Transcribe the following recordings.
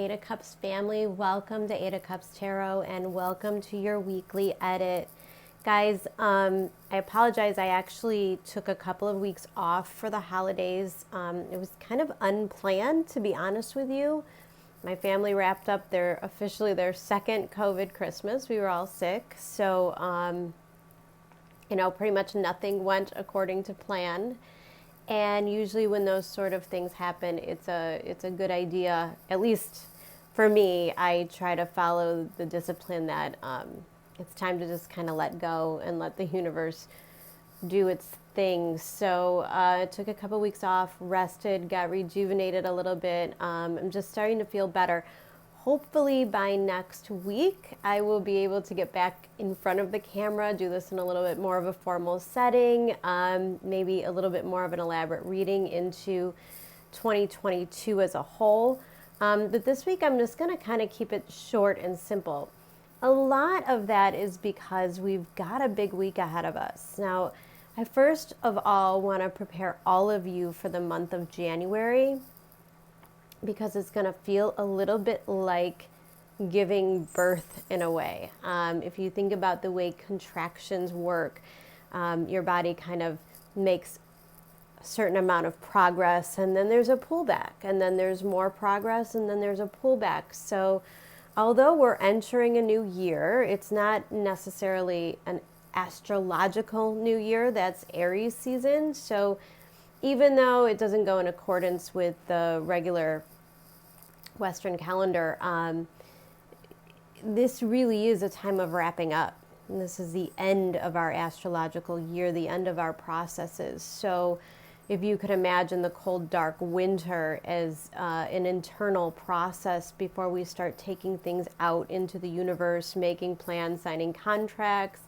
Eight of Cups family. Welcome to Eight of Cups Tarot and welcome to your weekly edit. Guys, I apologize. I actually took a couple of weeks off for the holidays. It was kind of unplanned, to be honest with you. My family wrapped up officially their second COVID Christmas. We were all sick. So, pretty much nothing went according to plan. And usually when those sort of things happen, it's a good idea, at least for me. I try to follow the discipline that it's time to just kind of let go and let the universe do its thing. So I took a couple weeks off, rested, got rejuvenated a little bit. I'm just starting to feel better. Hopefully by next week, I will be able to get back in front of the camera, do this in a little bit more of a formal setting, maybe a little bit more of an elaborate reading into 2022 as a whole. But this week, I'm just going to kind of keep it short and simple. A lot of that is because we've got a big week ahead of us. Now, I first of all want to prepare all of you for the month of January, because it's going to feel a little bit like giving birth in a way. If you think about the way contractions work, your body kind of makes a certain amount of progress, and then there's a pullback, and then there's more progress, and then there's a pullback. So although we're entering a new year, it's not necessarily an astrological new year. That's Aries season. So even though it doesn't go in accordance with the regular Western calendar, this really is a time of wrapping up. And this is the end of our astrological year, the end of our processes. So if you could imagine the cold, dark winter as an internal process before we start taking things out into the universe, making plans, signing contracts,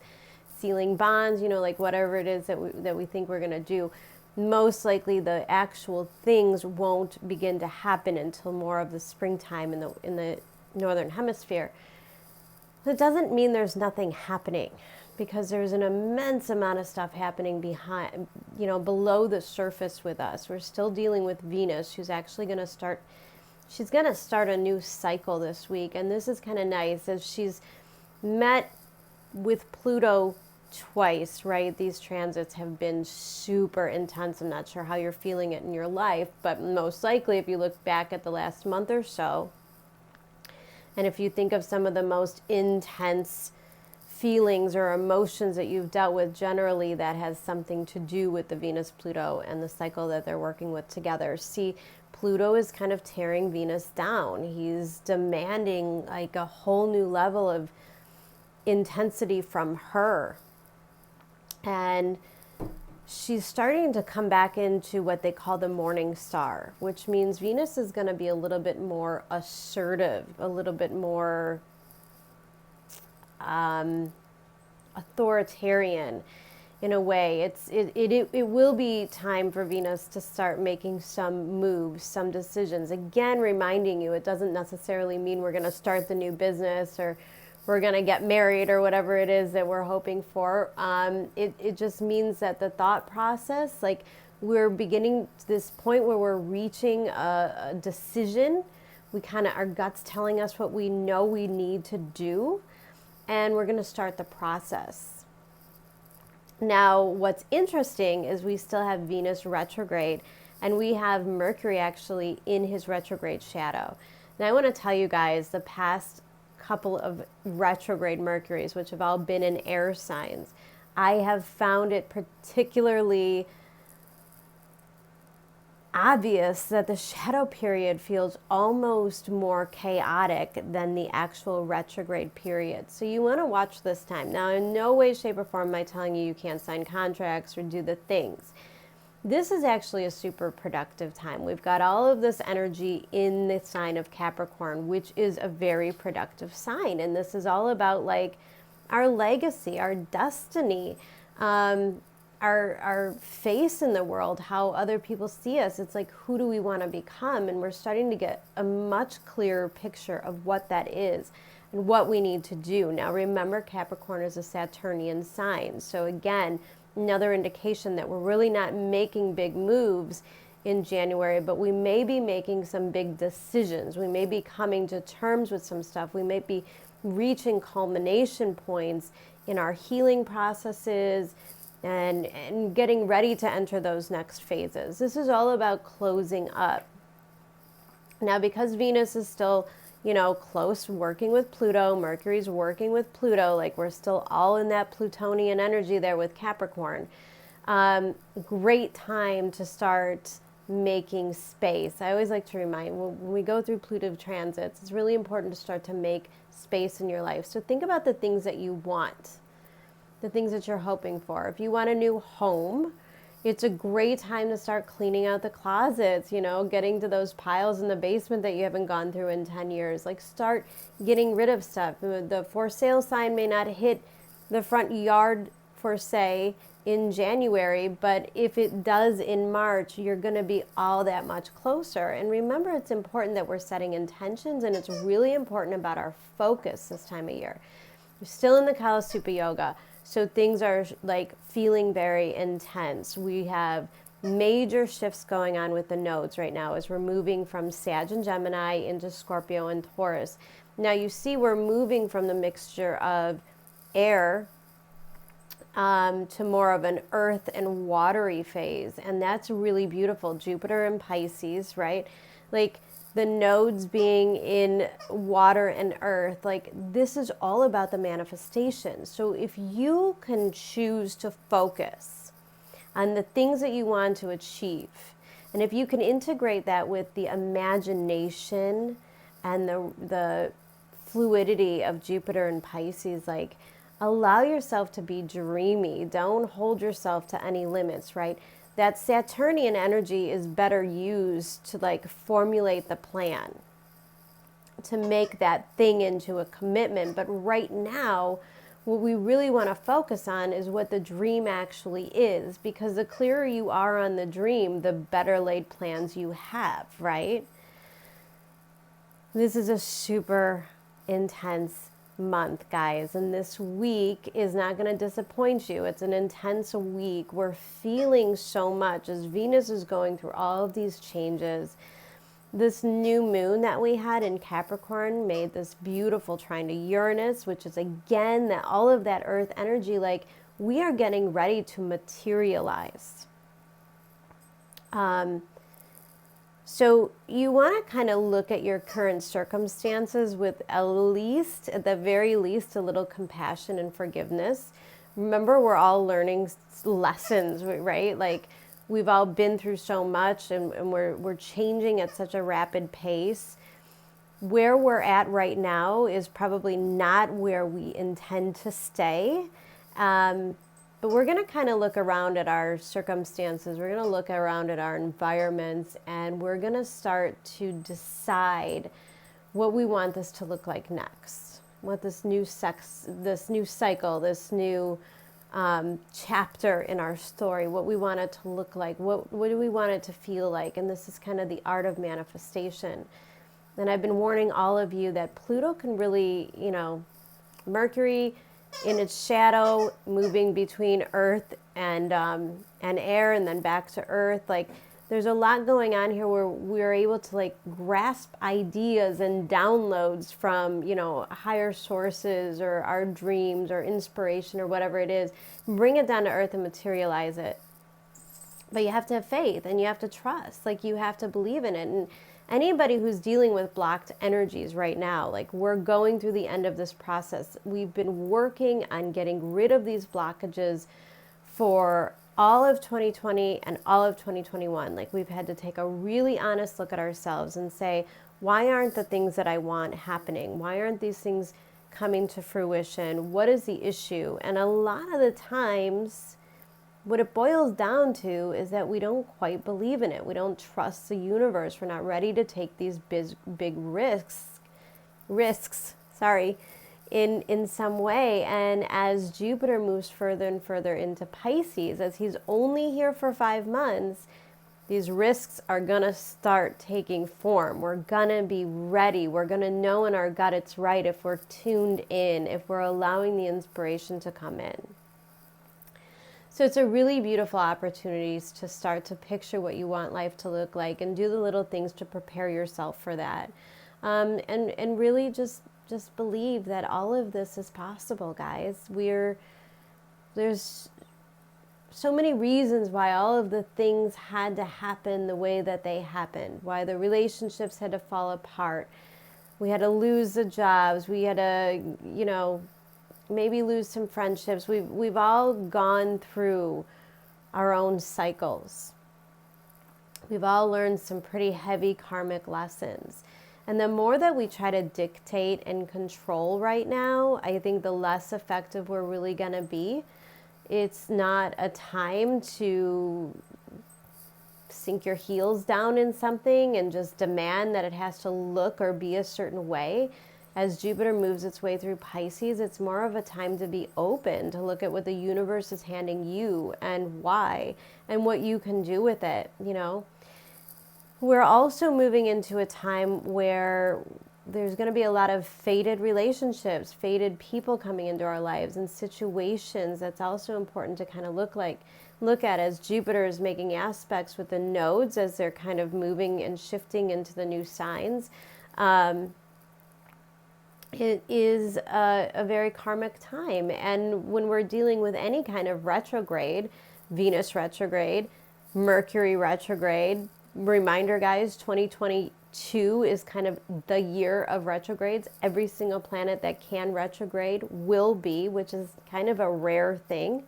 sealing bonds, like whatever it is that we think we're going to do. Most likely the actual things won't begin to happen until more of the springtime in the northern hemisphere. It doesn't mean there's nothing happening, because there's an immense amount of stuff happening behind, below the surface with us. We're still dealing with Venus, who's actually going to start a new cycle this week. And this is kind of nice, as she's met with Pluto twice, right? These transits have been super intense. I'm not sure how you're feeling it in your life, but most likely if you look back at the last month or so, and if you think of some of the most intense feelings or emotions that you've dealt with, generally that has something to do with the Venus-Pluto and the cycle that they're working with together. See, Pluto is kind of tearing Venus down. He's demanding like a whole new level of intensity from her. And she's starting to come back into what they call the morning star, which means Venus is going to be a little bit more assertive, a little bit more authoritarian in a way. It will be time for Venus to start making some moves, some decisions. Again, reminding you, it doesn't necessarily mean we're going to start the new business or we're going to get married or whatever it is that we're hoping for. It just means that the thought process, like we're beginning to this point where we're reaching a decision. Our gut's telling us what we know we need to do, and we're going to start the process. Now, what's interesting is we still have Venus retrograde, and we have Mercury actually in his retrograde shadow. And I want to tell you guys, the past couple of retrograde Mercuries, which have all been in air signs, I have found it particularly obvious that the shadow period feels almost more chaotic than the actual retrograde period. So you want to watch this time. Now, in no way, shape, or form am I telling you can't sign contracts or do the things. This is actually a super productive time. We've got all of this energy in the sign of Capricorn, which is a very productive sign. And this is all about like our legacy, our destiny, our face in the world, how other people see us. It's like, who do we want to become? And we're starting to get a much clearer picture of what that is and what we need to do. Now, remember, Capricorn is a Saturnian sign. So again, another indication that we're really not making big moves in January, but we may be making some big decisions. We may be coming to terms with some stuff. We may be reaching culmination points in our healing processes and getting ready to enter those next phases. This is all about closing up. Now, because Venus is still, close working with Pluto, Mercury's working with Pluto, like we're still all in that Plutonian energy there with Capricorn. Great time to start making space. I always like to remind, when we go through Pluto transits, it's really important to start to make space in your life. So think about the things that you want, the things that you're hoping for. If you want a new home, it's a great time to start cleaning out the closets, getting to those piles in the basement that you haven't gone through in 10 years. Like, start getting rid of stuff. The for sale sign may not hit the front yard for say in January, but if it does in March, you're going to be all that much closer. And remember, it's important that we're setting intentions, and it's really important about our focus this time of year. You're still in the Kala Supa Yoga, so things are like feeling very intense. We have major shifts going on with the nodes right now as we're moving from Sag and Gemini into Scorpio and Taurus. Now you see we're moving from the mixture of air to more of an earth and watery phase. And that's really beautiful. Jupiter and Pisces, right? Like the nodes being in water and earth, like this is all about the manifestation. So if you can choose to focus on the things that you want to achieve, and if you can integrate that with the imagination and the fluidity of Jupiter and Pisces, like allow yourself to be dreamy. Don't hold yourself to any limits, right? That Saturnian energy is better used to like formulate the plan, to make that thing into a commitment. But right now, what we really want to focus on is what the dream actually is, because the clearer you are on the dream, the better laid plans you have, right? This is a super intense month, guys, and this week is not going to disappoint you. It's an intense week. We're feeling so much as Venus is going through all of these changes. This new moon that we had in Capricorn made this beautiful trine to Uranus, which is again that all of that earth energy, like we are getting ready to materialize. So you want to kind of look at your current circumstances with at the very least, a little compassion and forgiveness. Remember, we're all learning lessons, right? Like we've all been through so much, and we're changing at such a rapid pace. Where we're at right now is probably not where we intend to stay. But we're going to kind of look around at our circumstances. We're going to look around at our environments, and we're going to start to decide what we want this to look like next. What this new cycle, this new chapter in our story, what we want it to look like, what do we want it to feel like. And this is kind of the art of manifestation. And I've been warning all of you that Pluto can really, Mercury in its shadow, moving between earth and air, and then back to earth. Like there's a lot going on here where we're able to like grasp ideas and downloads from, higher sources or our dreams or inspiration or whatever it is, bring it down to earth and materialize it. But you have to have faith, and you have to trust, like you have to believe in it. And anybody who's dealing with blocked energies right now, like we're going through the end of this process. We've been working on getting rid of these blockages for all of 2020 and all of 2021. Like we've had to take a really honest look at ourselves and say, why aren't the things that I want happening? Why aren't these things coming to fruition? What is the issue? And a lot of the times, what it boils down to is that we don't quite believe in it. We don't trust the universe. We're not ready to take these big risks, in some way. And as Jupiter moves further and further into Pisces, as he's only here for 5 months, these risks are going to start taking form. We're going to be ready. We're going to know in our gut it's right if we're tuned in, if we're allowing the inspiration to come in. So it's a really beautiful opportunity to start to picture what you want life to look like and do the little things to prepare yourself for that. And really just believe that all of this is possible, guys. There's so many reasons why all of the things had to happen the way that they happened, why the relationships had to fall apart. We had to lose the jobs. We had to, maybe lose some friendships. We've all gone through our own cycles. We've all learned some pretty heavy karmic lessons. And the more that we try to dictate and control right now, I think the less effective we're really going to be. It's not a time to sink your heels down in something and just demand that it has to look or be a certain way. As Jupiter moves its way through Pisces, it's more of a time to be open, to look at what the universe is handing you and why, and what you can do with it, We're also moving into a time where there's going to be a lot of fated relationships, fated people coming into our lives and situations. That's also important to kind of look at as Jupiter is making aspects with the nodes as they're kind of moving and shifting into the new signs. It is a very karmic time. And when we're dealing with any kind of retrograde, Venus retrograde, Mercury retrograde, reminder guys, 2022 is kind of the year of retrogrades. Every single planet that can retrograde will be, which is kind of a rare thing.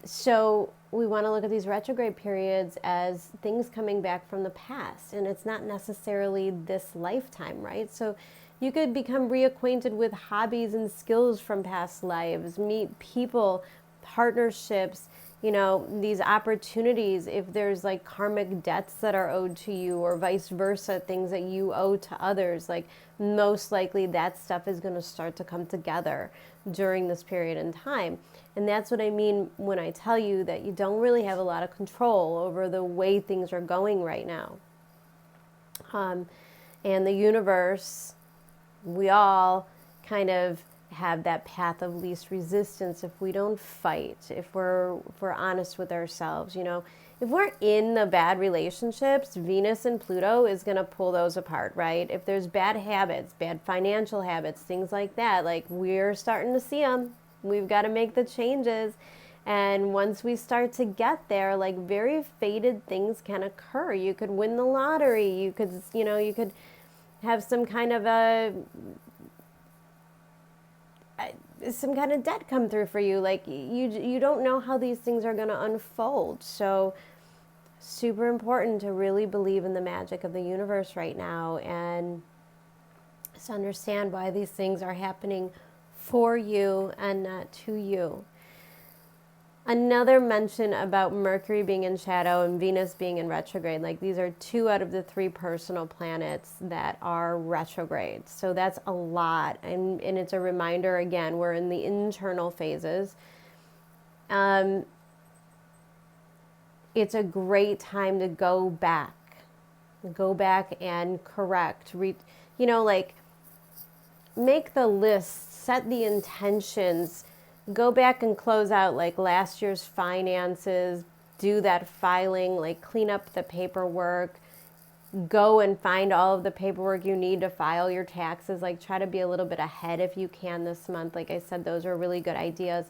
So we want to look at these retrograde periods as things coming back from the past, and it's not necessarily this lifetime, right? So you could become reacquainted with hobbies and skills from past lives, meet people, partnerships, these opportunities. If there's like karmic debts that are owed to you or vice versa, things that you owe to others, like most likely that stuff is going to start to come together during this period in time. And that's what I mean when I tell you that you don't really have a lot of control over the way things are going right now. And the universe, we all kind of have that path of least resistance if we don't fight, if we're honest with ourselves. If we're in the bad relationships, Venus and Pluto is going to pull those apart, right? If there's bad habits, bad financial habits, things like that, like we're starting to see them. We've got to make the changes. And once we start to get there, like very fated things can occur. You could win the lottery. You could, you could have some kind of some kind of debt come through for you. Like you don't know how these things are going to unfold. So super important to really believe in the magic of the universe right now and to understand why these things are happening for you and not to you. Another mention about Mercury being in shadow and Venus being in retrograde, like these are 2 out of the 3 personal planets that are retrograde. So that's a lot. And it's a reminder, again, we're in the internal phases. It's a great time to go back and correct, make the list, set the intentions, go back and close out like last year's finances, do that filing, like clean up the paperwork, go and find all of the paperwork you need to file your taxes, like try to be a little bit ahead if you can this month. Like I said, those are really good ideas.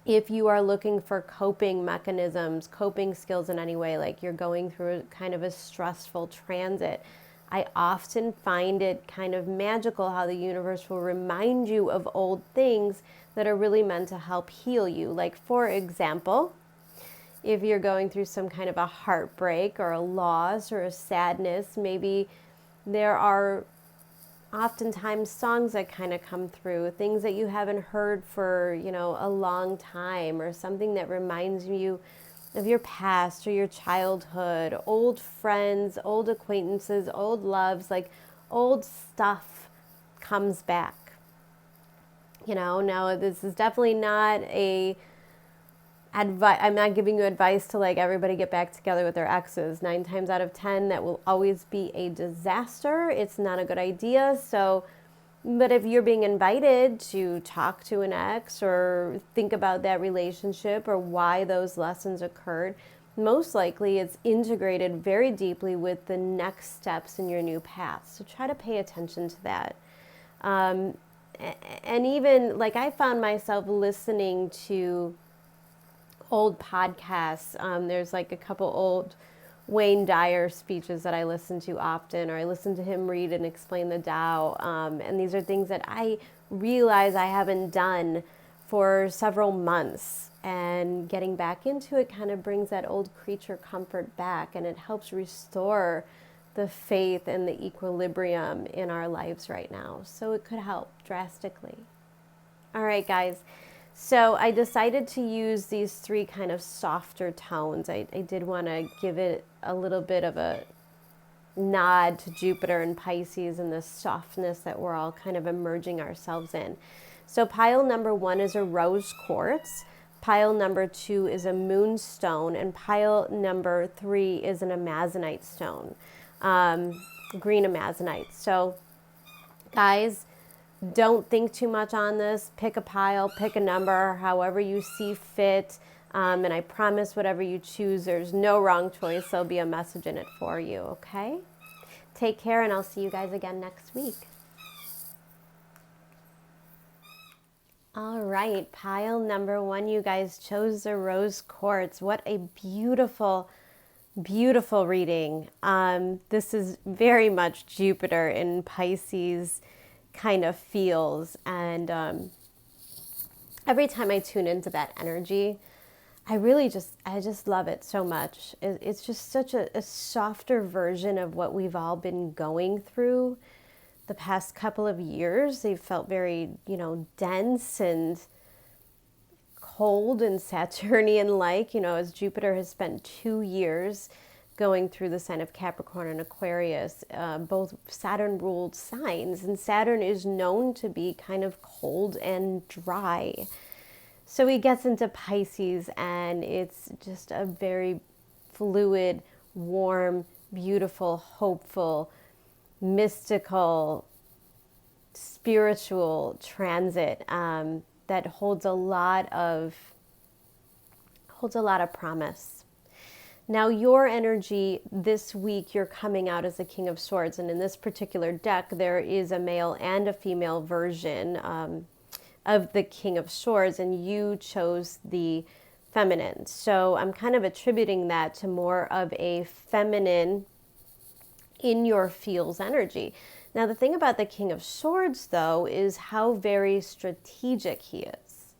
If you are looking for coping mechanisms, coping skills in any way, like you're going through kind of a stressful transit, I often find it kind of magical how the universe will remind you of old things that are really meant to help heal you. Like, for example, if you're going through some kind of a heartbreak or a loss or a sadness, maybe there are oftentimes songs that kind of come through, things that you haven't heard for, a long time, or something that reminds you of your past or your childhood, old friends, old acquaintances, old loves, like old stuff comes back. Now this is definitely not I'm not giving you advice to like everybody get back together with their exes. 9 times out of 10, that will always be a disaster. It's not a good idea. So But if you're being invited to talk to an ex or think about that relationship or why those lessons occurred, most likely it's integrated very deeply with the next steps in your new path. So try to pay attention to that. And even like I found myself listening to old podcasts. There's like a couple old Wayne Dyer speeches that I listen to often, or I listen to him read and explain the Tao. And these are things that I realize I haven't done for several months. And getting back into it kind of brings that old creature comfort back, and it helps restore the faith and the equilibrium in our lives right now. So it could help drastically. All right, guys. So I decided to use these three kind of softer tones. I did want to give it a little bit of a nod to Jupiter and Pisces and the softness that we're all kind of emerging ourselves in. So pile number 1 is a rose quartz. Pile number 2 is a moonstone. And pile number 3 is an amazonite stone, green amazonite. So guys, don't think too much on this. Pick a pile, pick a number, however you see fit. And I promise whatever you choose, there's no wrong choice. There'll be a message in it for you, okay? Take care, and I'll see you guys again next week. All right, pile number 1, you guys chose the rose quartz. What a beautiful, beautiful reading. This is very much Jupiter in Pisces kind of feels, and every time I tune into that energy, I just love it so much. It's just such a softer version of what we've all been going through the past couple of years. They've felt very, dense and cold and Saturnian-like, as Jupiter has spent 2 years going through the sign of Capricorn and Aquarius, both Saturn-ruled signs. And Saturn is known to be kind of cold and dry. So he gets into Pisces, and it's just a very fluid, warm, beautiful, hopeful, mystical, spiritual transit that holds a lot of promise. Now, your energy this week, you're coming out as the King of Swords. And in this particular deck, there is a male and a female version of the King of Swords, and you chose the feminine. So I'm kind of attributing that to more of a feminine in your feels energy. Now, the thing about the King of Swords, though, is how very strategic he is.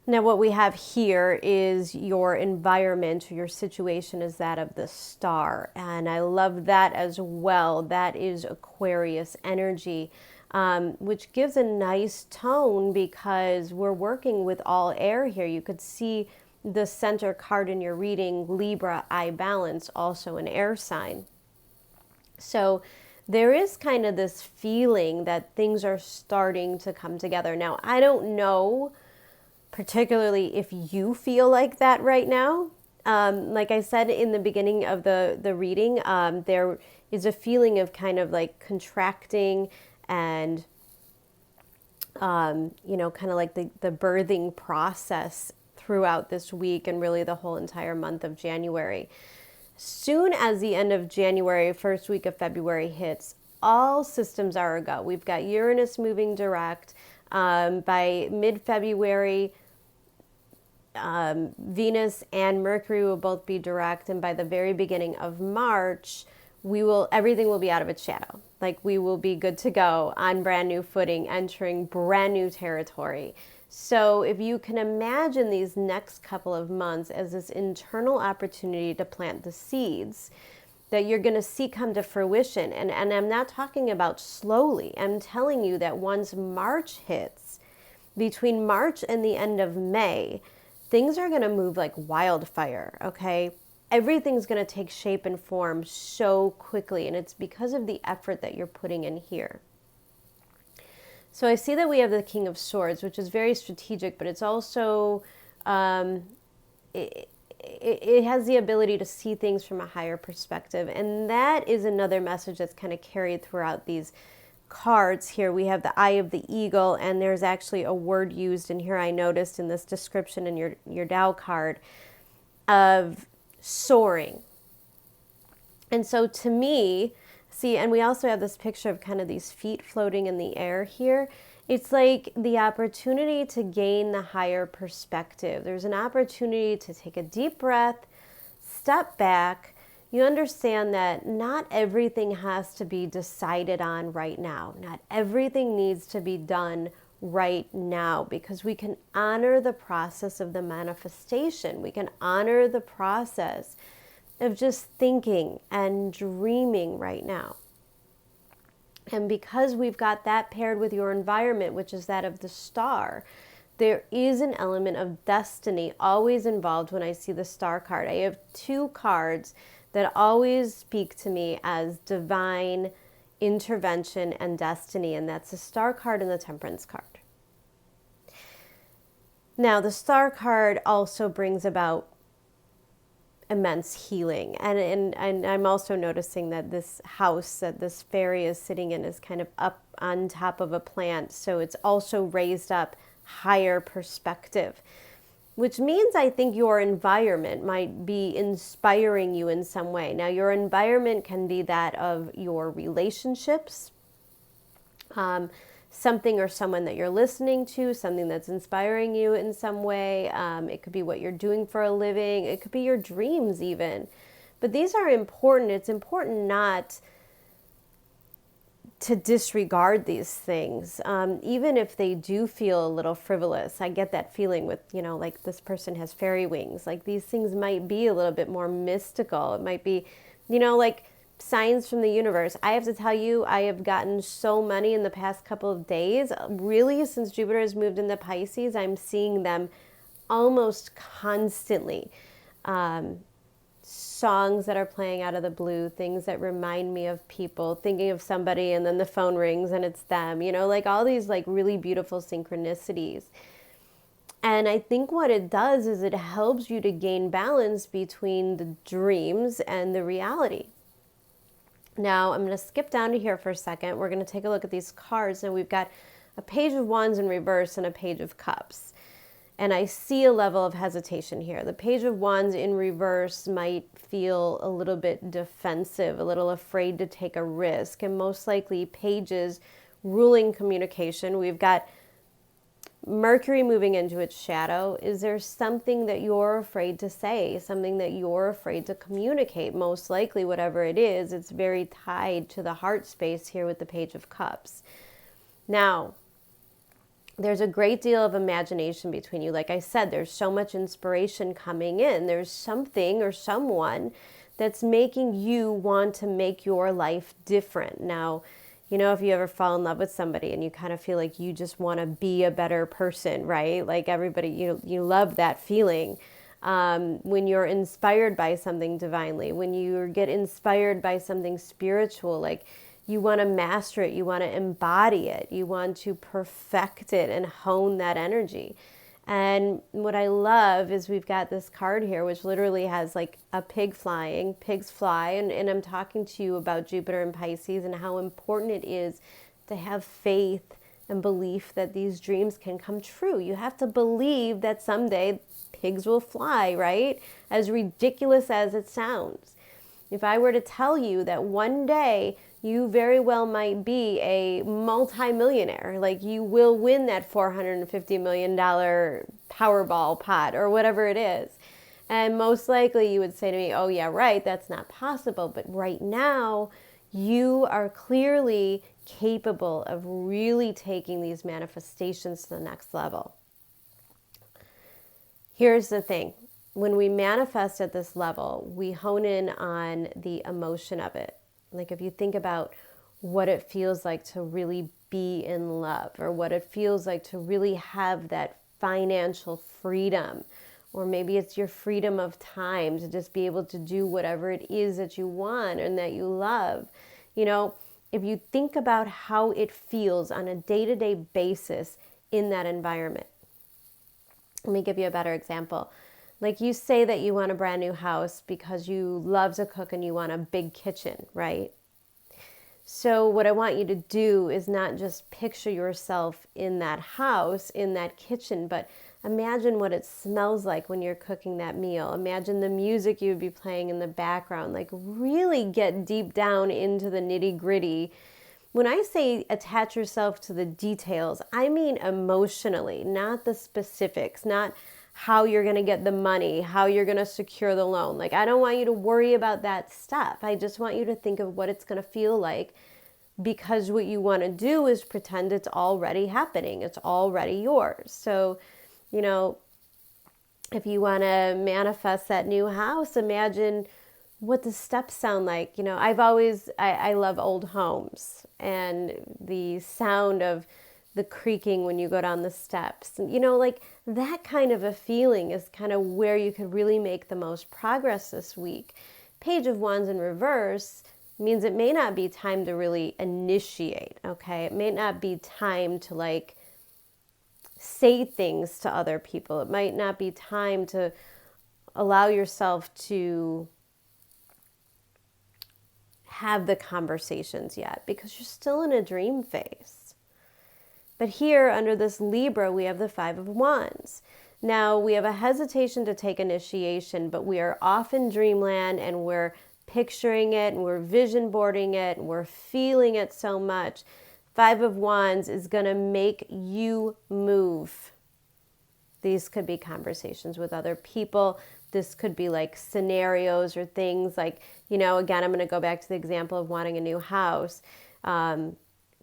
Now, what we have here is your environment or your situation is that of the star. And I love that as well. That is Aquarius energy, which gives a nice tone because we're working with all air here. You could see the center card in your reading, Libra, I balance, also an air sign. So there is kind of this feeling that things are starting to come together. Now, I don't know particularly if you feel like that right now. Like I said in the beginning of the reading, there is a feeling of kind of like contracting and, kind of like the birthing process throughout this week and really the whole entire month of January. Soon as the end of January, first week of February hits, all systems are a go. We've got Uranus moving direct. By mid-February, Venus and Mercury will both be direct, and by the very beginning of March, everything will be out of its shadow. Like we will be good to go on brand new footing, entering brand new territory. So if you can imagine these next couple of months as this internal opportunity to plant the seeds that you're going to see come to fruition. And I'm not talking about slowly. I'm telling you that once March hits, between March and the end of May, things are going to move like wildfire, okay? Everything's going to take shape and form so quickly, and it's because of the effort that you're putting in here. So I see that we have the King of Swords, which is very strategic, but it's also, it has the ability to see things from a higher perspective. And that is another message that's kind of carried throughout these cards here, we have the eye of the eagle, and there's actually a word used in here I noticed in this description in your Tao card of soaring. And so to me, see, and we also have this picture of kind of these feet floating in the air here. It's like the opportunity to gain the higher perspective. There's an opportunity to take a deep breath, step back. You understand that not everything has to be decided on right now. Not everything needs to be done right now, because we can honor the process of the manifestation. We can honor the process of just thinking and dreaming right now. And because we've got that paired with your environment, which is that of the star, there is an element of destiny always involved when I see the star card. I have two cards that always speak to me as divine intervention and destiny, and that's the star card and the temperance card. Now, the star card also brings about immense healing. And I'm also noticing that this house that this fairy is sitting in is kind of up on top of a plant. So it's also raised up higher perspective, which means I think your environment might be inspiring you in some way. Now, your environment can be that of your relationships, something or someone that you're listening to, something that's inspiring you in some way. It could be what you're doing for a living. It could be your dreams even. But these are important. It's important not to disregard these things, even if they do feel a little frivolous. I get that feeling with, like this person has fairy wings. Like these things might be a little bit more mystical. It might be, like signs from the universe. I have to tell you, I have gotten so many in the past couple of days. Really, since Jupiter has moved into Pisces, I'm seeing them almost constantly. Songs that are playing out of the blue, things that remind me of people, thinking of somebody, and then the phone rings and it's them, like all these like really beautiful synchronicities. And I think what it does is it helps you to gain balance between the dreams and the reality. Now, I'm going to skip down to here for a second. We're going to take a look at these cards. Now, we've got a page of wands in reverse and a page of cups. And I see a level of hesitation here. The page of wands in reverse might feel a little bit defensive, a little afraid to take a risk. And most likely, pages ruling communication. We've got Mercury moving into its shadow. Is there something that you're afraid to say, something that you're afraid to communicate? Most likely, whatever it is, it's very tied to the heart space here with the Page of Cups. Now, there's a great deal of imagination between you. Like I said, there's so much inspiration coming in. There's something or someone that's making you want to make your life different. Now, if you ever fall in love with somebody and you kind of feel like you just want to be a better person, right? Like everybody, you love that feeling. When you're inspired by something divinely, when you get inspired by something spiritual, like you want to master it, you want to embody it, you want to perfect it and hone that energy. And what I love is we've got this card here, which literally has like a pig flying, pigs fly. And I'm talking to you about Jupiter and Pisces and how important it is to have faith and belief that these dreams can come true. You have to believe that someday pigs will fly, right? As ridiculous as it sounds. If I were to tell you that one day you very well might be a multimillionaire, like you will win that $450 million Powerball pot or whatever it is. And most likely you would say to me, oh yeah, right, that's not possible. But right now, you are clearly capable of really taking these manifestations to the next level. Here's the thing. When we manifest at this level, we hone in on the emotion of it. Like if you think about what it feels like to really be in love, or what it feels like to really have that financial freedom, or maybe it's your freedom of time to just be able to do whatever it is that you want and that you love. If you think about how it feels on a day-to-day basis in that environment. Let me give you a better example. Like you say that you want a brand new house because you love to cook and you want a big kitchen, right? So what I want you to do is not just picture yourself in that house, in that kitchen, but imagine what it smells like when you're cooking that meal. Imagine the music you would be playing in the background. Like really get deep down into the nitty-gritty. When I say attach yourself to the details, I mean emotionally, not the specifics, not how you're going to get the money, how you're going to secure the loan. Like, I don't want you to worry about that stuff. I just want you to think of what it's going to feel like, because what you want to do is pretend it's already happening. It's already yours. So, you know, if you want to manifest that new house, imagine what the steps sound like. You know, I love old homes and the sound of the creaking when you go down the steps. And, you know, like that kind of a feeling is kind of where you could really make the most progress this week. Page of Wands in reverse means it may not be time to really initiate, okay? It may not be time to like say things to other people. It might not be time to allow yourself to have the conversations yet, because you're still in a dream phase. But here under this Libra, we have the Five of Wands. Now we have a hesitation to take initiation, but we are off in dreamland and we're picturing it and we're vision boarding it and we're feeling it so much. Five of Wands is going to make you move. These could be conversations with other people. This could be like scenarios or things like, you know, again, I'm going to go back to the example of wanting a new house.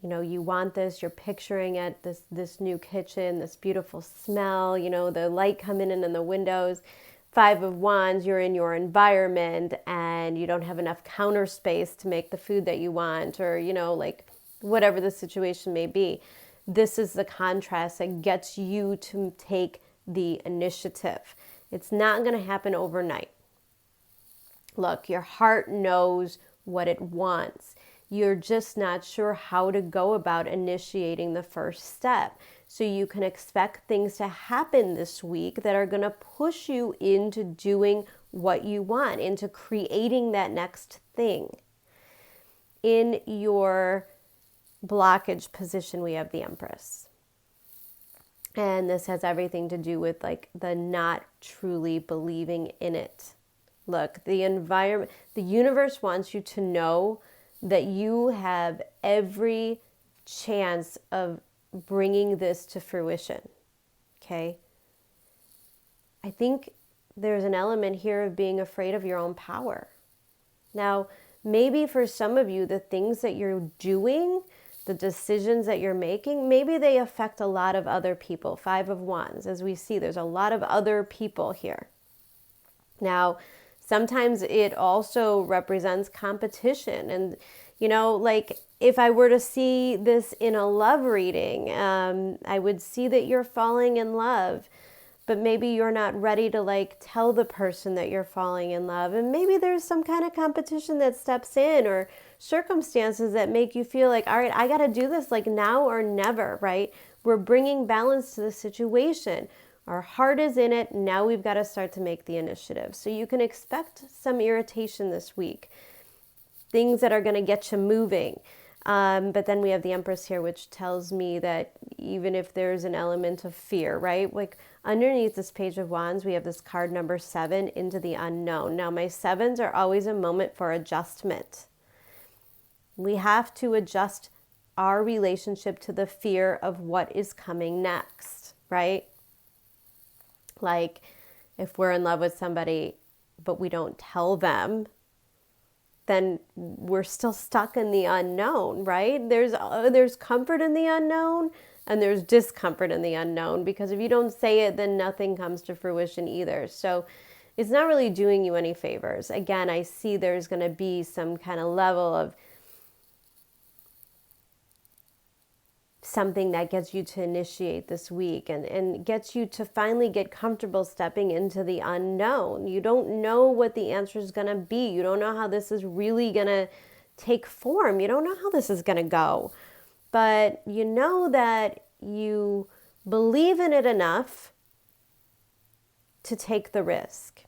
You know, you want this, you're picturing it, this new kitchen, this beautiful smell, you know, the light coming in the windows. Five of Wands, you're in your environment and you don't have enough counter space to make the food that you want, or, you know, like whatever the situation may be. This is the contrast that gets you to take the initiative. It's not going to happen overnight. Look, your heart knows what it wants. You're just not sure how to go about initiating the first step. So you can expect things to happen this week that are going to push you into doing what you want, into creating that next thing. In your blockage position, we have the Empress. And this has everything to do with like the not truly believing in it. Look, the environment, the universe wants you to know that you have every chance of bringing this to fruition, okay? I think there's an element here of being afraid of your own power. Now, maybe for some of you, the things that you're doing, the decisions that you're making, maybe they affect a lot of other people. Five of Wands, as we see, there's a lot of other people here. Now, sometimes it also represents competition. And, you know, like if I were to see this in a love reading, I would see that you're falling in love, but maybe you're not ready to like tell the person that you're falling in love. And maybe there's some kind of competition that steps in, or circumstances that make you feel like, all right, I got to do this like now or never, right? We're bringing balance to the situation. Our heart is in it. Now we've got to start to make the initiative. So you can expect some irritation this week. Things that are going to get you moving. But then we have the Empress here, which tells me that even if there's an element of fear, right? Like underneath this Page of Wands, we have this card number 7, into the unknown. Now my 7s are always a moment for adjustment. We have to adjust our relationship to the fear of what is coming next, right? Like if we're in love with somebody, but we don't tell them, then we're still stuck in the unknown, right? There's comfort in the unknown and there's discomfort in the unknown, because if you don't say it, then nothing comes to fruition either. So it's not really doing you any favors. Again, I see there's going to be some kind of level of something that gets you to initiate this week and gets you to finally get comfortable stepping into the unknown. You don't know what the answer is going to be. You don't know how this is really going to take form. You don't know how this is going to go. But you know that you believe in it enough to take the risk.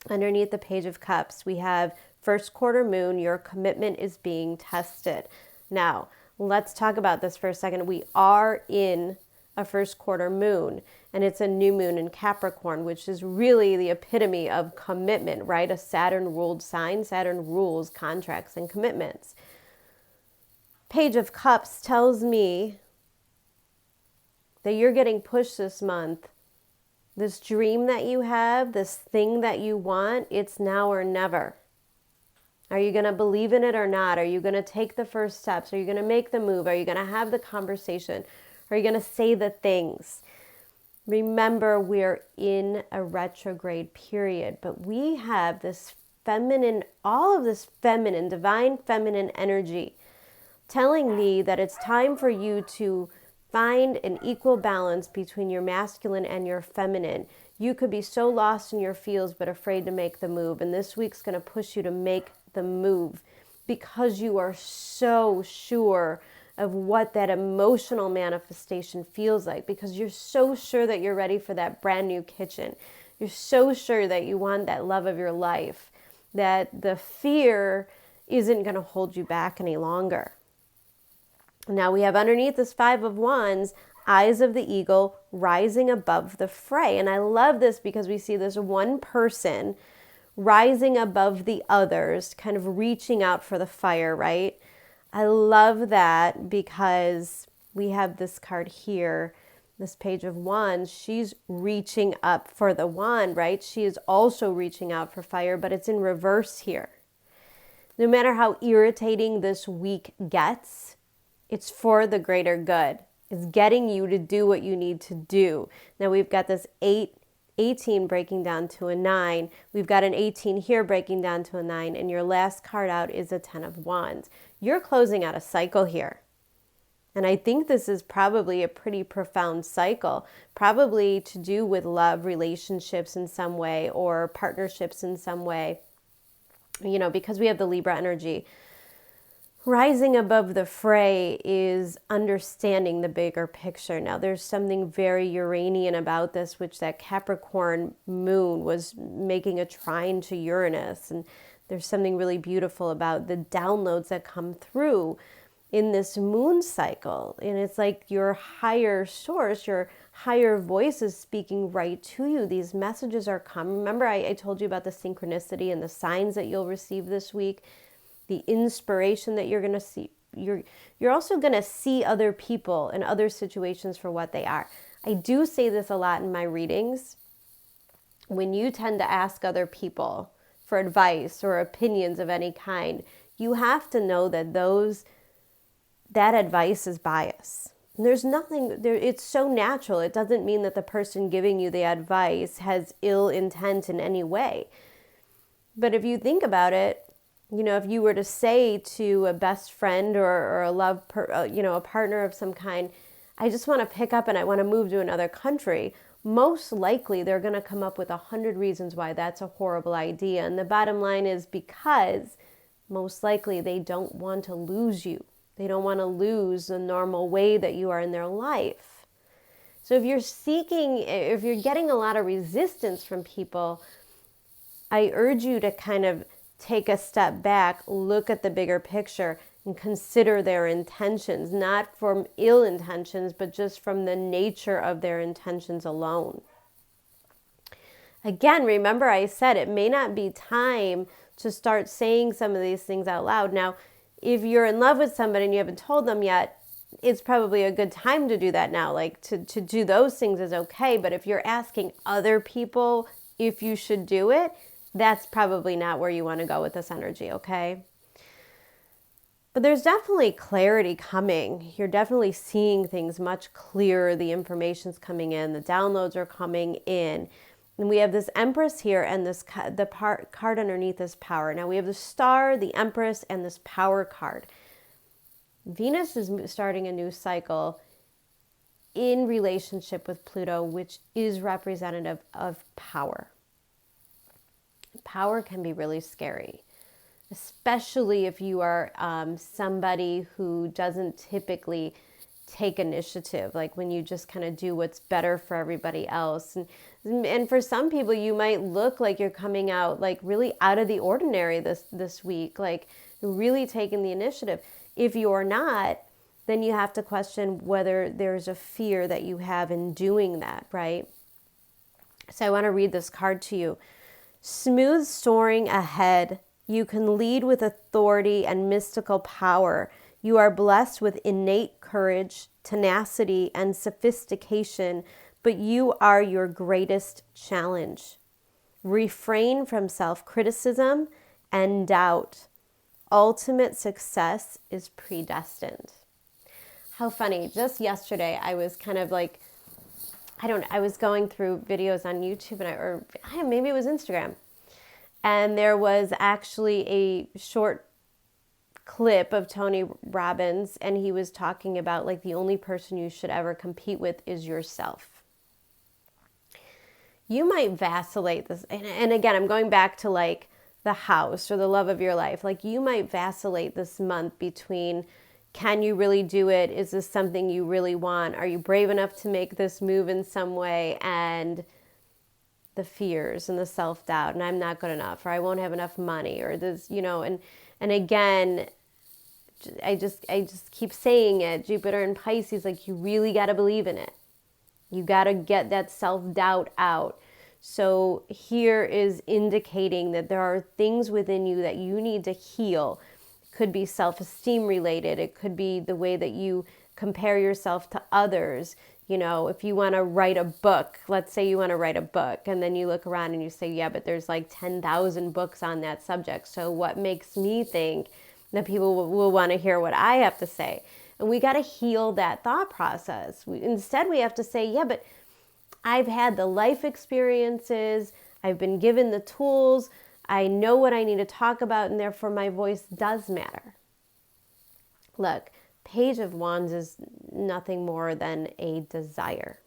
Underneath the Page of Cups, we have first quarter moon, your commitment is being tested. Now, let's talk about this for a second. We are in a first quarter moon, and it's a new moon in Capricorn, which is really the epitome of commitment, right? A Saturn ruled sign. Saturn rules contracts and commitments. Page of Cups tells me that you're getting pushed this month. This dream that you have, this thing that you want, it's now or never. Are you going to believe in it or not? Are you going to take the first steps? Are you going to make the move? Are you going to have the conversation? Are you going to say the things? Remember, we're in a retrograde period, but we have this feminine, all of this feminine, divine feminine energy telling me that it's time for you to find an equal balance between your masculine and your feminine. You could be so lost in your feels but afraid to make the move, and this week's going to push you to make the move because you are so sure of what that emotional manifestation feels like, because you're so sure that you're ready for that brand new kitchen. You're so sure that you want that love of your life, that the fear isn't going to hold you back any longer. Now we have underneath this Five of Wands, eyes of the eagle rising above the fray. And I love this because we see this one person rising above the others, kind of reaching out for the fire, right? I love that because we have this card here, this Page of Wands. She's reaching up for the wand, right? She is also reaching out for fire, but it's in reverse here. No matter how irritating this week gets, it's for the greater good. It's getting you to do what you need to do. Now we've got this 18 breaking down to a 9. We've got an 18 here breaking down to a 9. And your last card out is a 10 of Wands. You're closing out a cycle here. And I think this is probably a pretty profound cycle, probably to do with love, relationships in some way, or partnerships in some way, you know, because we have the Libra energy. Rising above the fray is understanding the bigger picture. Now, there's something very Uranian about this, which that Capricorn moon was making a trine to Uranus. And there's something really beautiful about the downloads that come through in this moon cycle. And it's like your higher source, your higher voice is speaking right to you. These messages are coming. Remember, I told you about the synchronicity and the signs that you'll receive this week. The inspiration that you're going to see. You're also going to see other people and other situations for what they are. I do say this a lot in my readings. When you tend to ask other people for advice or opinions of any kind, you have to know that that advice is bias. And there's nothing there. It's so natural. It doesn't mean that the person giving you the advice has ill intent in any way. But if you think about it, you know, if you were to say to a best friend or a a partner of some kind, I just want to pick up and I want to move to another country, most likely they're going to come up with 100 reasons why that's a horrible idea. And the bottom line is because most likely they don't want to lose you. They don't want to lose the normal way that you are in their life. So if you're getting a lot of resistance from people, I urge you to kind of take a step back, look at the bigger picture, and consider their intentions, not from ill intentions, but just from the nature of their intentions alone. Again, remember I said it may not be time to start saying some of these things out loud. Now, if you're in love with somebody and you haven't told them yet, it's probably a good time to do that now. Like to do those things is okay. But if you're asking other people if you should do it, that's probably not where you want to go with this energy, okay? But there's definitely clarity coming. You're definitely seeing things much clearer. The information's coming in. The downloads are coming in. And we have this Empress here and the card underneath is Power. Now we have the Star, the Empress, and this Power card. Venus is starting a new cycle in relationship with Pluto, which is representative of power. Power can be really scary, especially if you are somebody who doesn't typically take initiative, like when you just kind of do what's better for everybody else. And for some people, you might look like you're coming out like really out of the ordinary this week, like really taking the initiative. If you're not, then you have to question whether there's a fear that you have in doing that, right? So I want to read this card to you. Smooth soaring ahead. You can lead with authority and mystical power. You are blessed with innate courage, tenacity, and sophistication, but you are your greatest challenge. Refrain from self-criticism and doubt. Ultimate success is predestined. How funny. Just yesterday, I was kind of like, I was going through videos on YouTube or maybe it was Instagram. And there was actually a short clip of Tony Robbins, and he was talking about like the only person you should ever compete with is yourself. You might vacillate this, and again, I'm going back to like the house or the love of your life. Like you might vacillate this month between, can you really do it? Is this something you really want? Are you brave enough to make this move in some way? And the fears and the self-doubt, and I'm not good enough, or I won't have enough money, or this, and again, I just keep saying it, Jupiter and Pisces, like you really got to believe in it. You got to get that self-doubt out. So here is indicating that there are things within you that you need to heal. It could be self-esteem related. It could be the way that you compare yourself to others. If you want to write a book, let's say you want to write a book, and then you look around and you say, yeah, but there's like 10,000 books on that subject. So what makes me think that people will want to hear what I have to say? And we got to heal that thought process. Instead, we have to say, yeah, but I've had the life experiences. I've been given the tools. I know what I need to talk about, and therefore my voice does matter. Look, Page of Wands is nothing more than a desire.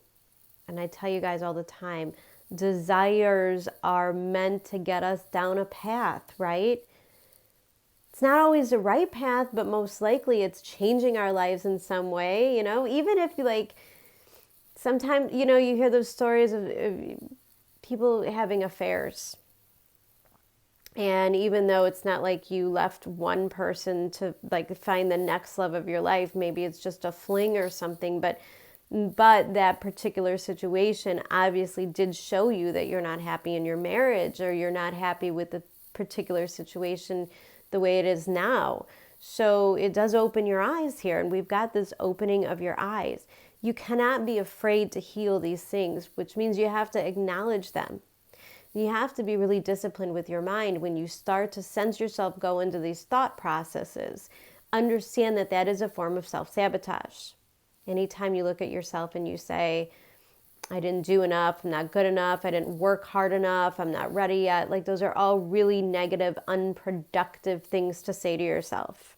And I tell you guys all the time, desires are meant to get us down a path, right? It's not always the right path, but most likely it's changing our lives in some way, even if you sometimes, you hear those stories of people having affairs. And even though it's not like you left one person to like find the next love of your life, maybe it's just a fling or something, but that particular situation obviously did show you that you're not happy in your marriage, or you're not happy with the particular situation the way it is now. So it does open your eyes here, and we've got this opening of your eyes. You cannot be afraid to heal these things, which means you have to acknowledge them. You have to be really disciplined with your mind when you start to sense yourself go into these thought processes. Understand that that is a form of self-sabotage. Anytime you look at yourself and you say, I didn't do enough, I'm not good enough, I didn't work hard enough, I'm not ready yet. Like those are all really negative, unproductive things to say to yourself.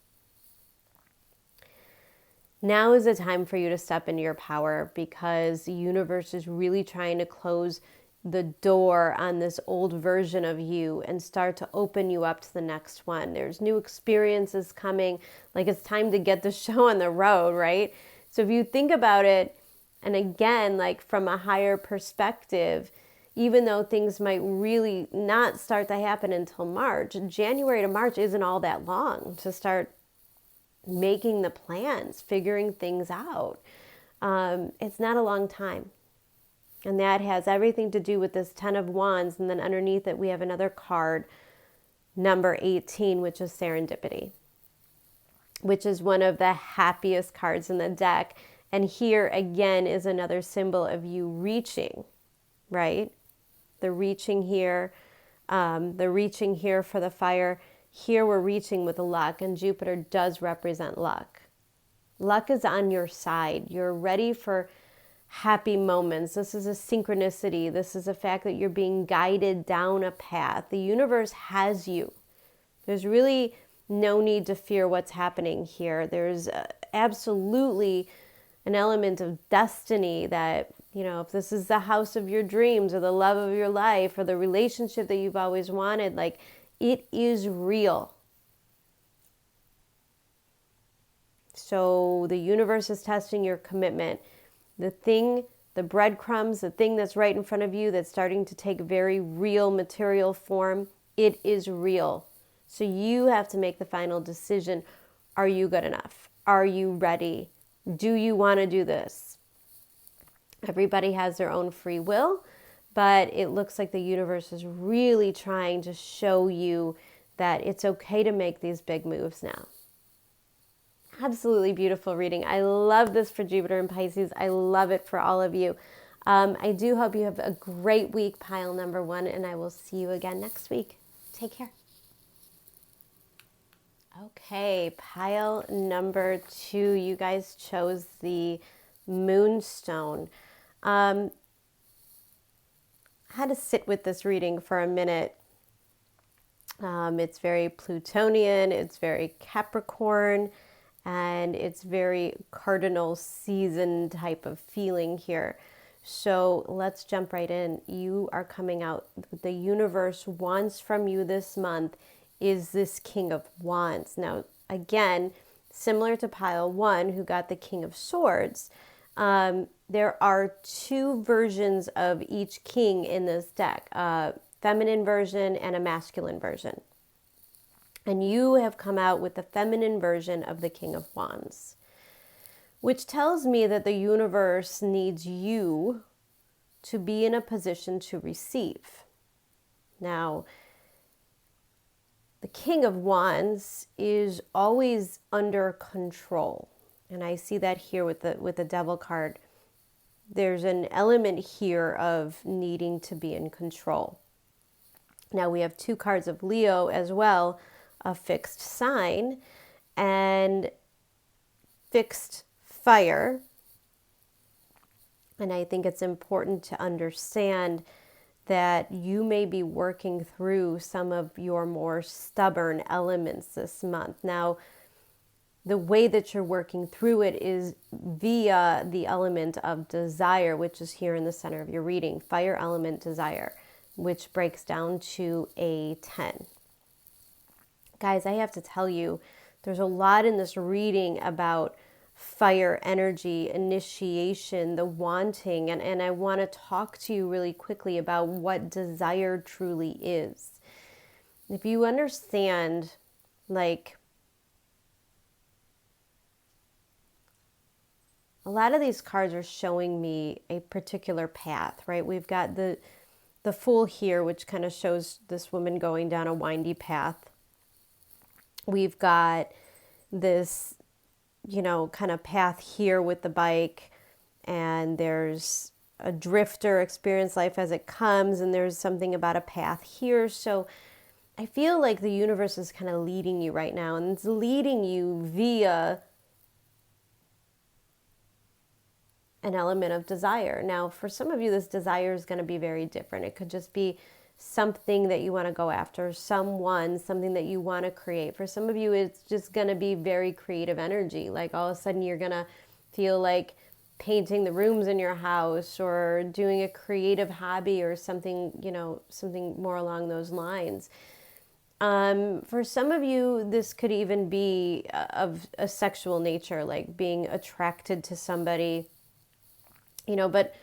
Now is the time for you to step into your power, because the universe is really trying to close the door on this old version of you and start to open you up to the next one. There's new experiences coming. Like it's time to get the show on the road, right? So if you think about it, and again, like from a higher perspective, even though things might really not start to happen until March, January to March isn't all that long to start making the plans, figuring things out. It's not a long time. And that has everything to do with this 10 of Wands. And then underneath it, we have another card, number 18, which is serendipity, which is one of the happiest cards in the deck. And here again is another symbol of you reaching, right? The reaching here for the fire. Here we're reaching with luck, and Jupiter does represent luck. Luck is on your side. You're ready for happy moments. This is a synchronicity. This is a fact that you're being guided down a path. The universe has you. There's really no need to fear what's happening here. There's absolutely an element of destiny that, if this is the house of your dreams or the love of your life or the relationship that you've always wanted, like it is real. So the universe is testing your commitment. The breadcrumbs, the thing that's right in front of you that's starting to take very real material form, it is real. So you have to make the final decision. Are you good enough? Are you ready? Do you want to do this? Everybody has their own free will, but it looks like the universe is really trying to show you that it's okay to make these big moves now. Absolutely beautiful reading. I love this for Jupiter and Pisces. I love it for all of you. I do hope you have a great week, pile number 1, and I will see you again next week. Take care. Okay, pile number 2. You guys chose the Moonstone. I had to sit with this reading for a minute. It's very Plutonian, it's very Capricorn, and it's very cardinal season type of feeling here. So let's jump right in. You are coming out. The universe wants from you this month is this King of Wands. Now, again, similar to pile 1, who got the King of Swords, there are 2 versions of each king in this deck, a feminine version and a masculine version. And you have come out with the feminine version of the King of Wands, which tells me that the universe needs you to be in a position to receive. Now, the King of Wands is always under control. And I see that here with the Devil card. There's an element here of needing to be in control. Now we have 2 cards of Leo as well, a fixed sign and fixed fire. And I think it's important to understand that you may be working through some of your more stubborn elements this month. Now, the way that you're working through it is via the element of desire, which is here in the center of your reading, fire element desire, which breaks down to a 10. Guys, I have to tell you, there's a lot in this reading about fire energy, initiation, the wanting, and I want to talk to you really quickly about what desire truly is. If you understand, like, a lot of these cards are showing me a particular path, right? We've got the Fool here, which kind of shows this woman going down a windy path. We've got this, kind of path here with the bike, and there's a drifter, experience life as it comes, and there's something about a path here. So I feel like the universe is kind of leading you right now, and it's leading you via an element of desire. Now, for some of you, this desire is going to be very different. It could just be something that you want to go after, something that you want to create. For some of you, it's just going to be very creative energy. Like all of a sudden, you're going to feel like painting the rooms in your house or doing a creative hobby or something, something more along those lines. For some of you, this could even be of a sexual nature, like being attracted to somebody, but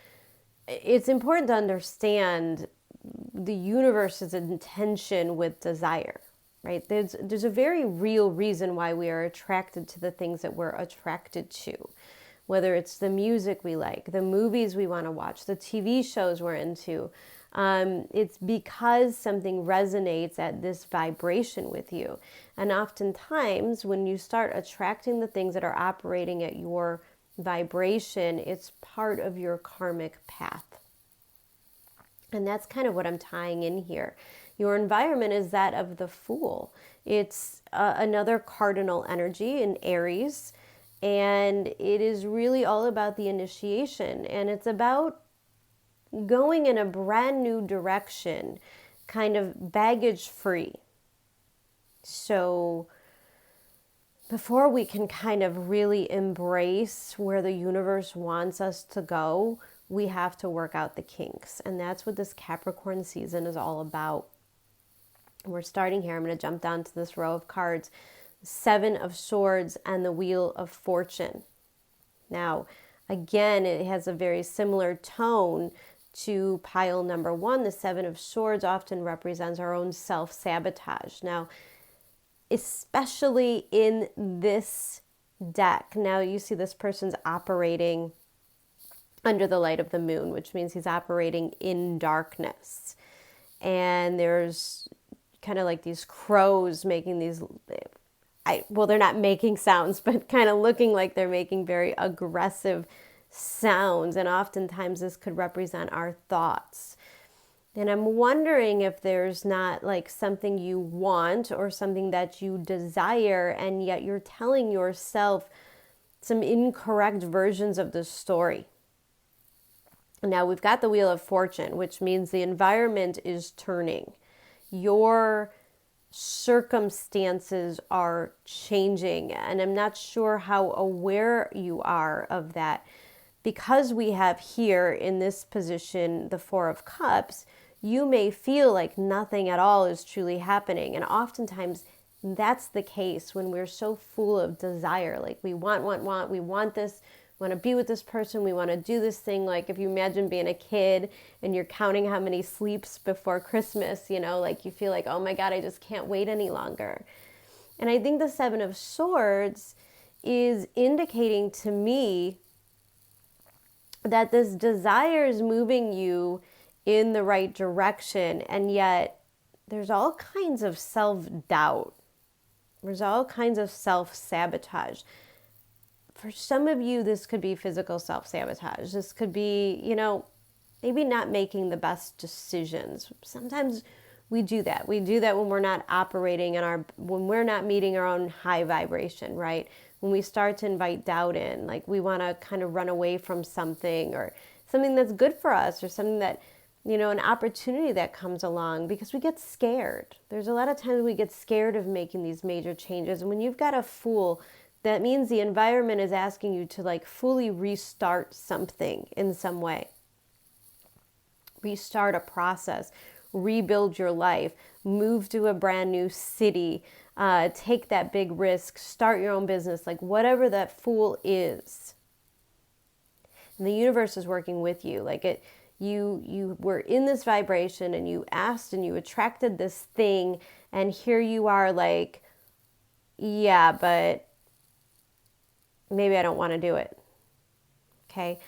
it's important to understand the universe's intention with desire, right? There's a very real reason why we are attracted to the things that we're attracted to, whether it's the music we like, the movies we want to watch, the TV shows we're into. It's because something resonates at this vibration with you. And oftentimes when you start attracting the things that are operating at your vibration, it's part of your karmic path. And that's kind of what I'm tying in here. Your environment is that of the Fool. It's another cardinal energy in Aries, and it is really all about the initiation, and it's about going in a brand new direction, kind of baggage free. So before we can kind of really embrace where the universe wants us to go, we have to work out the kinks. And that's what this Capricorn season is all about. We're starting here. I'm going to jump down to this row of cards. Seven of Swords and the Wheel of Fortune. Now, again, it has a very similar tone to pile number one. The Seven of Swords often represents our own self-sabotage. Now, especially in this deck, now you see this person's operating under the light of the moon, which means he's operating in darkness. And there's kind of like these crows making these, well, they're not making sounds, but kind of looking like they're making very aggressive sounds. And oftentimes this could represent our thoughts. And I'm wondering if there's not like something you want or something that you desire, and yet you're telling yourself some incorrect versions of the story. Now we've got the Wheel of Fortune, which means the environment is turning. Your circumstances are changing, and I'm not sure how aware you are of that. Because we have here in this position the Four of Cups, you may feel like nothing at all is truly happening. And oftentimes that's the case when we're so full of desire. Like we want, we want this, we want to be with this person, we want to do this thing. Like if you imagine being a kid and you're counting how many sleeps before Christmas, you know, like you feel like, oh my God, I just can't wait any longer. And I think the Seven of Swords is indicating to me that this desire is moving you in the right direction, and yet there's all kinds of self-doubt. There's all kinds of self-sabotage. For some of you, this could be physical self-sabotage. This could be, you know, maybe not making the best decisions. Sometimes we do that. We do that when we're not operating when we're not meeting our own high vibration, right? When we start to invite doubt in, like we want to kind of run away from something or something that's good for us or something that, you know, an opportunity that comes along, because we get scared. There's a lot of times we get scared of making these major changes. And when you've got a Fool, that means the environment is asking you to like fully restart something in some way. Restart a process, rebuild your life, move to a brand new city, take that big risk, start your own business, like whatever that Fool is. And the universe is working with you. Like you were in this vibration and you asked and you attracted this thing, and here you are like, yeah, but maybe I don't want to do it. Okay.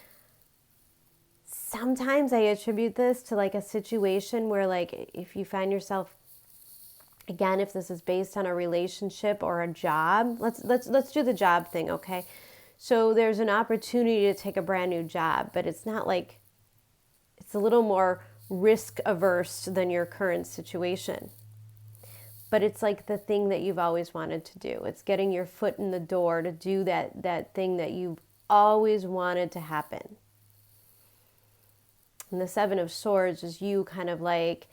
Sometimes I attribute this to like a situation where like if you find yourself, again, if this is based on a relationship or a job, let's do the job thing, okay? So there's an opportunity to take a brand new job, but it's not like, it's a little more risk averse than your current situation. But it's like the thing that you've always wanted to do. It's getting your foot in the door to do that thing that you've always wanted to happen. And the Seven of Swords is you kind of like,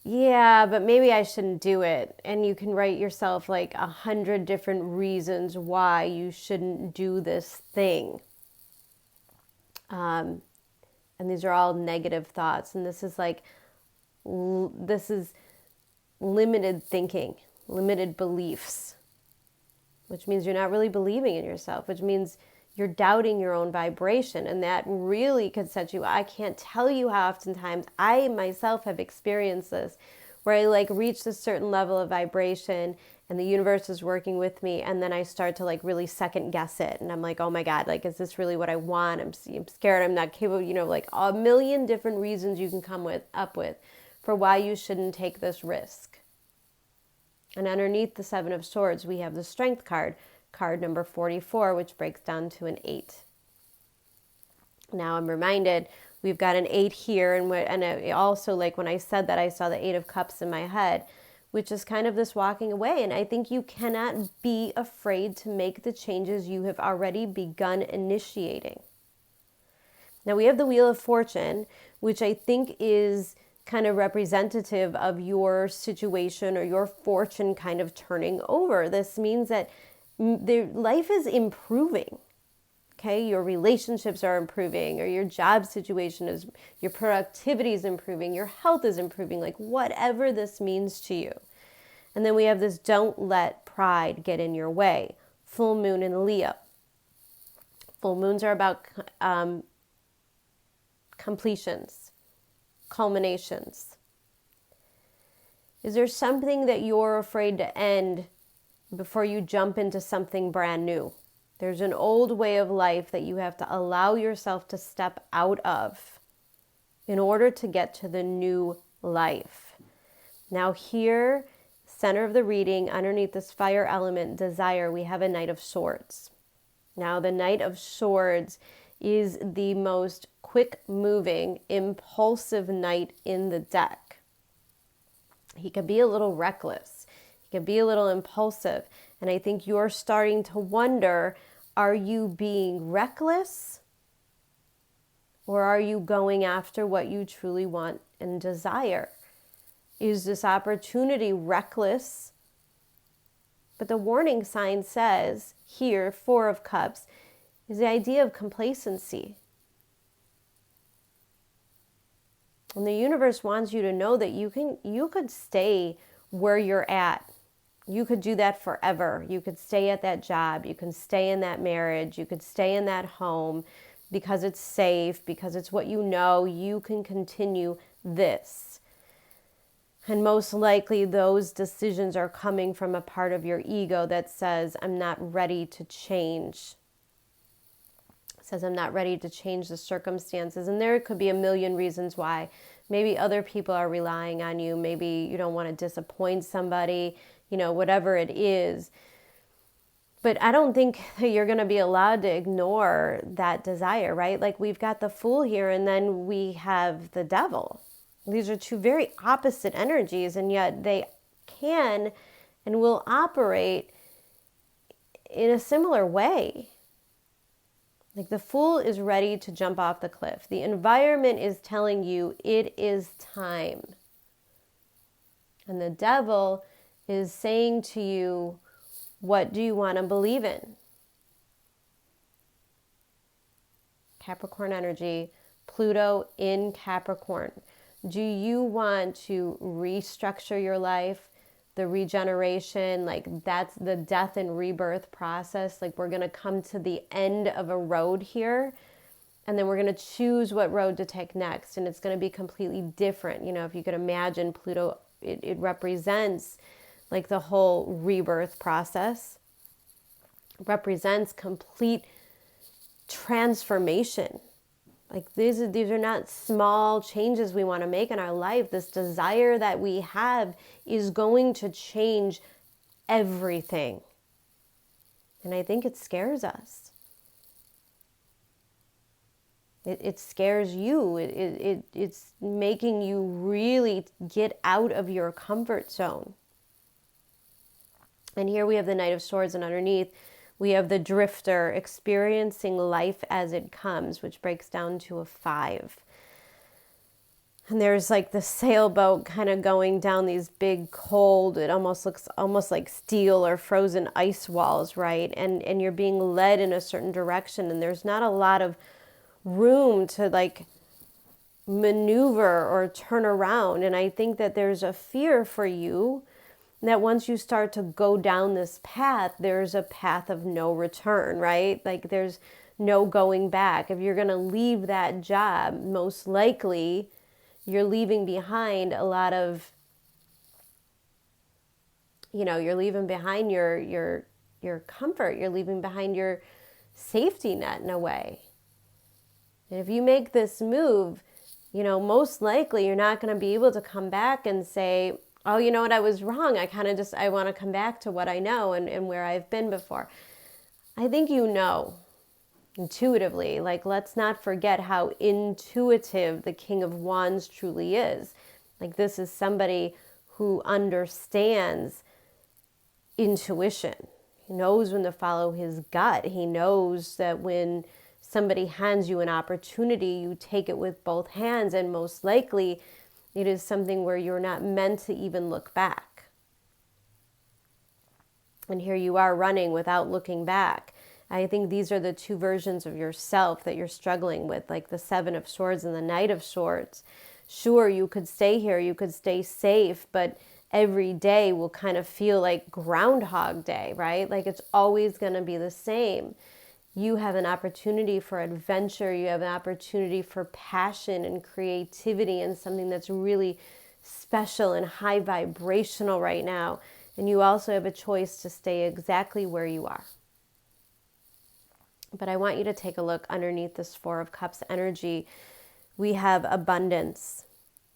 yeah, but maybe I shouldn't do it. And you can write yourself like 100 different reasons why you shouldn't do this thing. And these are all negative thoughts. And this is like, this is limited thinking, limited beliefs, which means you're not really believing in yourself, which means you're doubting your own vibration. And that really could set you, I can't tell you how oftentimes I myself have experienced this, where I like reach a certain level of vibration and the universe is working with me. And then I start to like really second guess it. And I'm like, oh my God, like, is this really what I want? I'm scared. I'm not capable, you know, like a million different reasons you can come up with for why you shouldn't take this risk. And underneath the Seven of Swords, we have the Strength card, card number 44, which breaks down to an 8. Now I'm reminded we've got an 8 here, and it also, like when I said that, I saw the 8 of Cups in my head, which is kind of this walking away. And I think you cannot be afraid to make the changes you have already begun initiating. Now we have the Wheel of Fortune, which I think is kind of representative of your situation or your fortune kind of turning over. This means that life is improving. Okay, your relationships are improving, or your job situation is, your productivity is improving, your health is improving, like whatever this means to you. And then we have this don't let pride get in your way. Full moon in Leo. Full moons are about completions, culminations. Is there something that you're afraid to end before you jump into something brand new? There's an old way of life that you have to allow yourself to step out of in order to get to the new life. Now here, center of the reading, underneath this fire element, desire, we have a Knight of Swords. Now the Knight of Swords is the most quick-moving, impulsive knight in the deck. He can be a little reckless. He can be a little impulsive. And I think you're starting to wonder, are you being reckless? Or are you going after what you truly want and desire? Is this opportunity reckless? But the warning sign says here, Four of Cups, is the idea of complacency. And the universe wants you to know that you could stay where you're at. You could do that forever. You could stay at that job. You can stay in that marriage. You could stay in that home because it's safe, because it's what you know. You can continue this. And most likely those decisions are coming from a part of your ego that says, I'm not ready to change. Says I'm not ready to change the circumstances. And there could be a million reasons why. Maybe other people are relying on you. Maybe you don't want to disappoint somebody, whatever it is. But I don't think that you're going to be allowed to ignore that desire, right? Like we've got the Fool here and then we have the Devil. These are two very opposite energies, and yet they can and will operate in a similar way. Like the Fool is ready to jump off the cliff. The environment is telling you it is time. And the Devil is saying to you, what do you want to believe in? Capricorn energy, Pluto in Capricorn. Do you want to restructure your life? The regeneration, like that's the death and rebirth process. Like we're going to come to the end of a road here, and then we're going to choose what road to take next. And it's going to be completely different. If you could imagine Pluto, it represents like the whole rebirth process. It represents complete transformation. Like these are not small changes we want to make in our life. This desire that we have is going to change everything. And I think it scares us. It scares you. It's making you really get out of your comfort zone. And here we have the Knight of Swords, and underneath we have the Drifter, experiencing life as it comes, which breaks down to a 5. And there's like the sailboat kind of going down these big cold, it almost looks like steel or frozen ice walls, right? And you're being led in a certain direction, and there's not a lot of room to like maneuver or turn around. And I think that there's a fear for you that once you start to go down this path, there's a path of no return, right? Like there's no going back. If you're going to leave that job, most likely you're leaving behind a lot of, you're leaving behind your comfort. You're leaving behind your safety net in a way. And if you make this move, most likely you're not going to be able to come back and say, oh, you know what, I was wrong. I want to come back to what I know and where I've been before. I think intuitively, like let's not forget how intuitive the King of Wands truly is. Like this is somebody who understands intuition. He knows when to follow his gut. He knows that when somebody hands you an opportunity, you take it with both hands, and most likely it is something where you're not meant to even look back. And here you are running without looking back. I think these are the two versions of yourself that you're struggling with, like the 7 of Swords and the Knight of Swords. Sure, you could stay here, you could stay safe, but every day will kind of feel like Groundhog Day, right? Like it's always going to be the same. You have an opportunity for adventure. You have an opportunity for passion and creativity and something that's really special and high vibrational right now. And you also have a choice to stay exactly where you are. But I want you to take a look underneath this Four of Cups energy. We have abundance.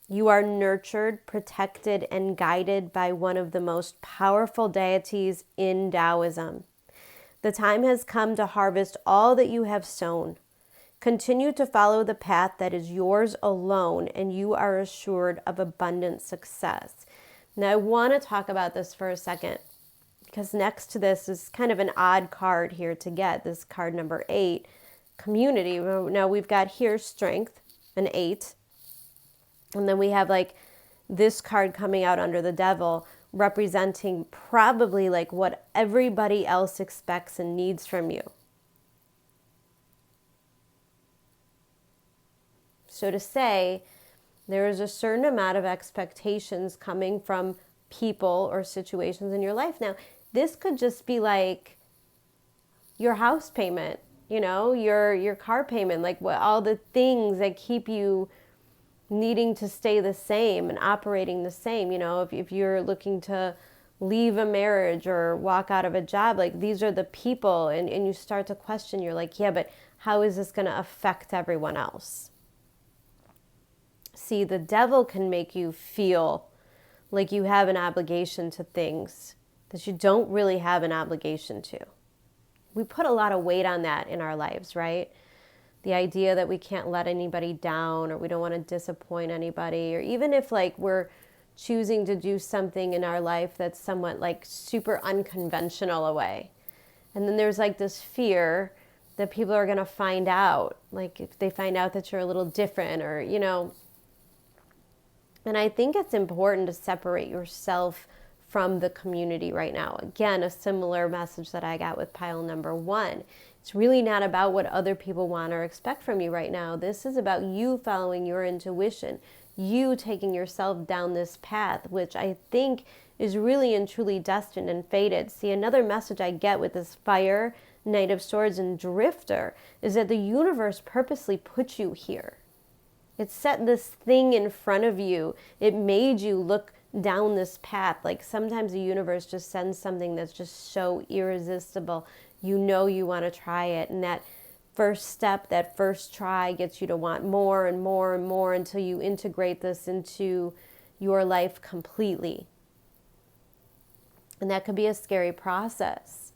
You are nurtured, protected, and guided by one of the most powerful deities in Taoism. The time has come to harvest all that you have sown. Continue to follow the path that is yours alone, and you are assured of abundant success. Now, I want to talk about this for a second, because next to this is kind of an odd card here to get, this card number 8, community. Now, we've got here strength, an 8, and then we have like this card coming out under the devil, representing probably like what everybody else expects and needs from you. So to say, there is a certain amount of expectations coming from people or situations in your life. Now, this could just be like your house payment, you know, your car payment, like what all the things that keep you needing to stay the same and operating the same. You know, if you're looking to leave a marriage or walk out of a job, like these are the people, and you start to question, you're like, yeah, but how is this going to affect everyone else? See, the devil can make you feel like you have an obligation to things that you don't really have an obligation to. We put a lot of weight on that in our lives, right? The idea that we can't let anybody down, or we don't want to disappoint anybody, or even if like we're choosing to do something in our life that's somewhat like super unconventional away. And then there's like this fear that people are going to find out, like if they find out that you're a little different, or, you know. And I think it's important to separate yourself from the community right now. Again, a similar message that I got with pile number 1. It's really not about what other people want or expect from you right now. This is about you following your intuition, you taking yourself down this path, which I think is really and truly destined and fated. See, another message I get with this Fire, Knight of Swords, and Drifter is that the universe purposely put you here. It set this thing in front of you. It made you look down this path. Like sometimes the universe just sends something that's just so irresistible. You know you want to try it. And that first step, that first try gets you to want more and more and more until you integrate this into your life completely. And that could be a scary process.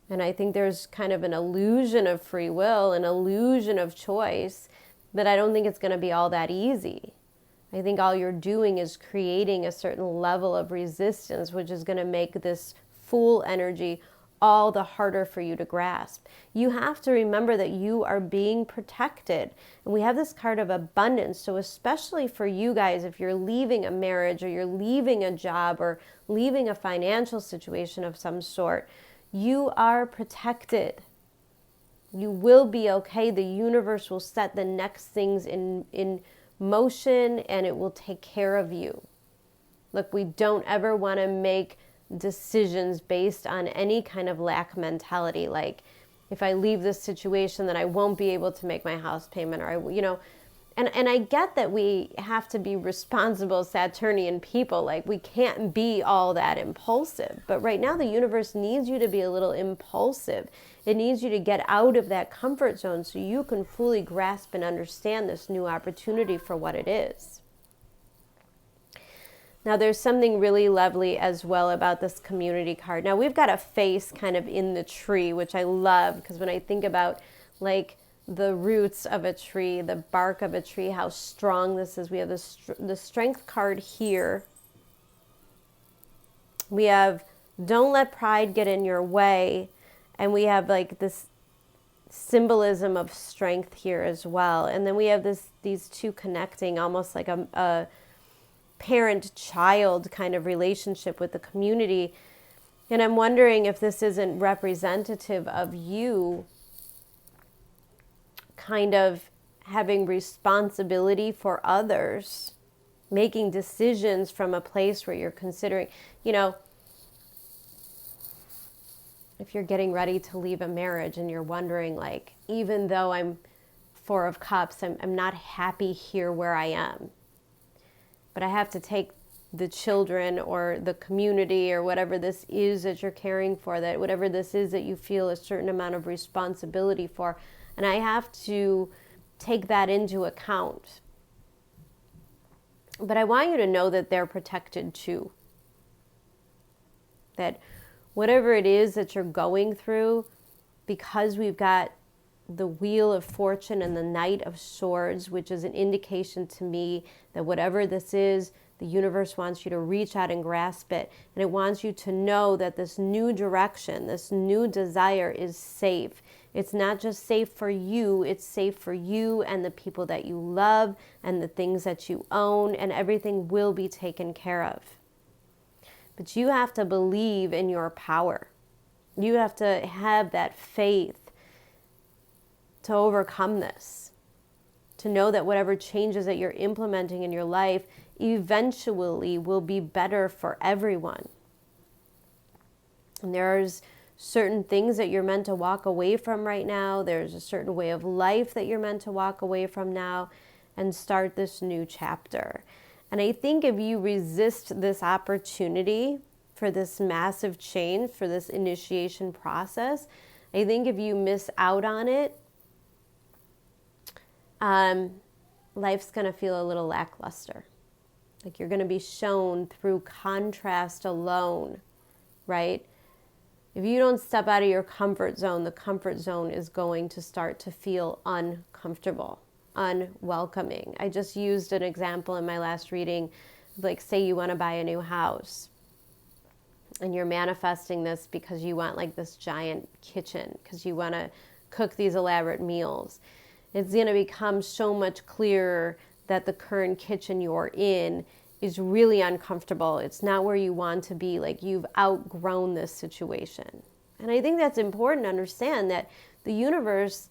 And I think there's kind of an illusion of free will, an illusion of choice, that I don't think it's going to be all that easy. I think all you're doing is creating a certain level of resistance, which is going to make this Fool energy all the harder for you to grasp. You have to remember that you are being protected. And we have this card of abundance. So especially for you guys, if you're leaving a marriage or you're leaving a job or leaving a financial situation of some sort, you are protected. You will be okay. The universe will set the next things in motion, and it will take care of you. Look, we don't ever want to make decisions based on any kind of lack mentality. Like, if I leave this situation, then I won't be able to make my house payment, or and I get that we have to be responsible Saturnian people. Like, we can't be all that impulsive. But right now, the universe needs you to be a little impulsive. It needs you to get out of that comfort zone so you can fully grasp and understand this new opportunity for what it is. Now, there's something really lovely as well about this community card. Now, we've got a face kind of in the tree, which I love, because when I think about like the roots of a tree, the bark of a tree, how strong this is. We have the strength card here. We have don't let pride get in your way. And we have like this symbolism of strength here as well. And then we have these two connecting, almost like a parent-child kind of relationship with the community. And I'm wondering if this isn't representative of you kind of having responsibility for others, making decisions from a place where you're considering, you know, if you're getting ready to leave a marriage and you're wondering, like, even though I'm Four of Cups, I'm not happy here where I am, but I have to take the children or the community or whatever this is that you're caring for, that whatever this is that you feel a certain amount of responsibility for, and I have to take that into account. But I want you to know that they're protected too. That whatever it is that you're going through, because we've got the Wheel of Fortune and the Knight of Swords, which is an indication to me that whatever this is, the universe wants you to reach out and grasp it. And it wants you to know that this new direction, this new desire is safe. It's not just safe for you, it's safe for you and the people that you love and the things that you own, and everything will be taken care of. But you have to believe in your power. You have to have that faith to overcome this, to know that whatever changes that you're implementing in your life eventually will be better for everyone. And there's certain things that you're meant to walk away from right now. There's a certain way of life that you're meant to walk away from now and start this new chapter. And I think if you resist this opportunity for this massive change, for this initiation process, I think if you miss out on it, life's going to feel a little lackluster. Like you're going to be shown through contrast alone, right? If you don't step out of your comfort zone, the comfort zone is going to start to feel uncomfortable, unwelcoming. I just used an example in my last reading, like say you want to buy a new house and you're manifesting this because you want like this giant kitchen, because you want to cook these elaborate meals. It's going to become so much clearer that the current kitchen you're in is really uncomfortable. It's not where you want to be. Like you've outgrown this situation. And I think that's important to understand that the universe,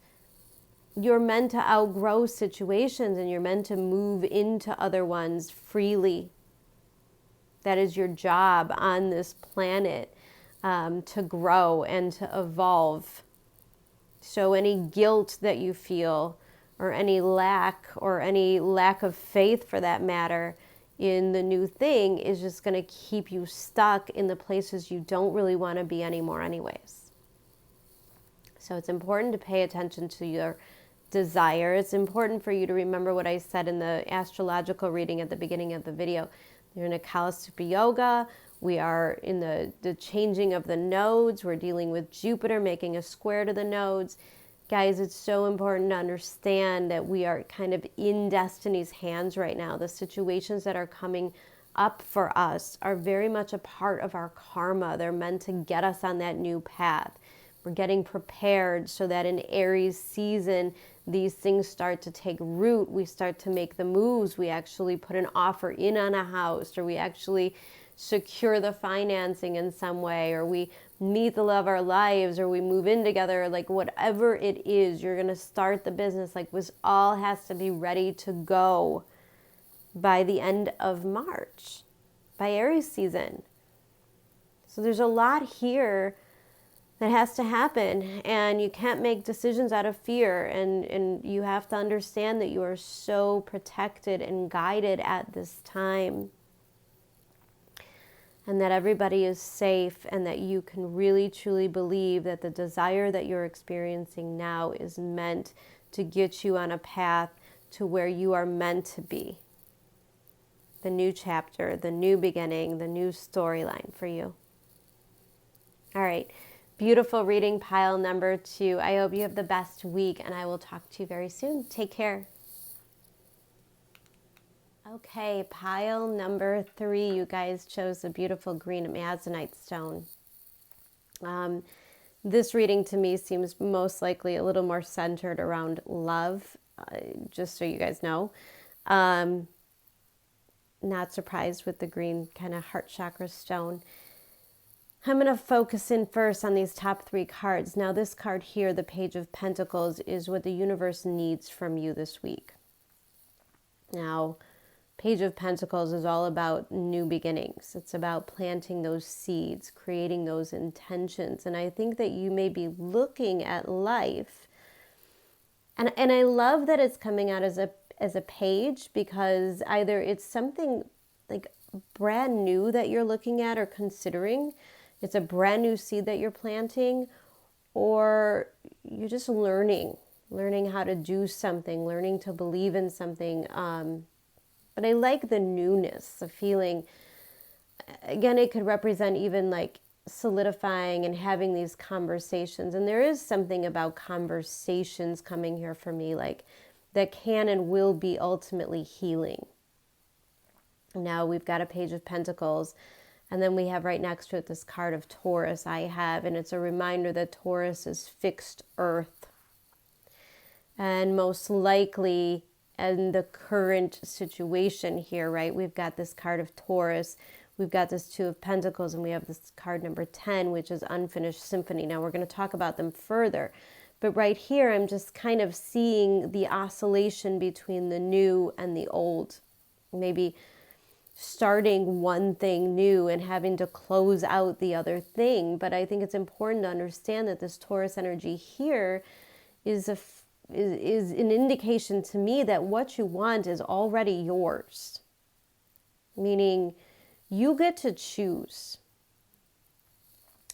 you're meant to outgrow situations and you're meant to move into other ones freely. That is your job on this planet, to grow and to evolve. So any guilt that you feel or any lack of faith for that matter in the new thing is just going to keep you stuck in the places you don't really want to be anymore anyways. So it's important to pay attention to your desire. It's important for you to remember what I said in the astrological reading at the beginning of the video. You're in a Kala Supa Yoga. We are in the changing of the nodes. We're dealing with Jupiter making a square to the nodes. Guys, it's so important to understand that we are kind of in destiny's hands right now. The situations that are coming up for us are very much a part of our karma. They're meant to get us on that new path. We're getting prepared so that in Aries season, these things start to take root. We start to make the moves. We actually put an offer in on a house, or we actually secure the financing in some way, or we meet the love of our lives, or we move in together. Like whatever it is, you're going to start the business. Like this all has to be ready to go by the end of March, by Aries season. So there's a lot here that has to happen, and you can't make decisions out of fear, and you have to understand that you are so protected and guided at this time, and that everybody is safe, and that you can really truly believe that the desire that you're experiencing now is meant to get you on a path to where you are meant to be. The new chapter, the new beginning, the new storyline for you. All right. Beautiful reading, pile number 2. I hope you have the best week, and I will talk to you very soon. Take care. Okay, pile number 3. You guys chose the beautiful green amazonite stone. This reading to me seems most likely a little more centered around love, just so you guys know. Not surprised with the green kind of heart chakra stone. I'm going to focus in first on these top 3 cards. Now this card here, the Page of Pentacles, is what the universe needs from you this week. Now, Page of Pentacles is all about new beginnings. It's about planting those seeds, creating those intentions. And I think that you may be looking at life. And I love that it's coming out as a page, because either it's something like brand new that you're looking at or considering. It's a brand new seed that you're planting, or you're just learning how to do something, learning to believe in something. But I like the newness, the feeling. Again, it could represent even like solidifying and having these conversations. And there is something about conversations coming here for me, like that can and will be ultimately healing. Now we've got a Page of Pentacles, and then we have right next to it this card of Taurus and it's a reminder that Taurus is fixed earth. And most likely in the current situation here, right, we've got this card of Taurus, we've got this Two of Pentacles, and we have this card number 10, which is unfinished symphony. Now we're going to talk about them further. But right here, I'm just kind of seeing the oscillation between the new and the old. Maybe starting one thing new and having to close out the other thing. But I think it's important to understand that this Taurus energy here is an indication to me that what you want is already yours. Meaning you get to choose.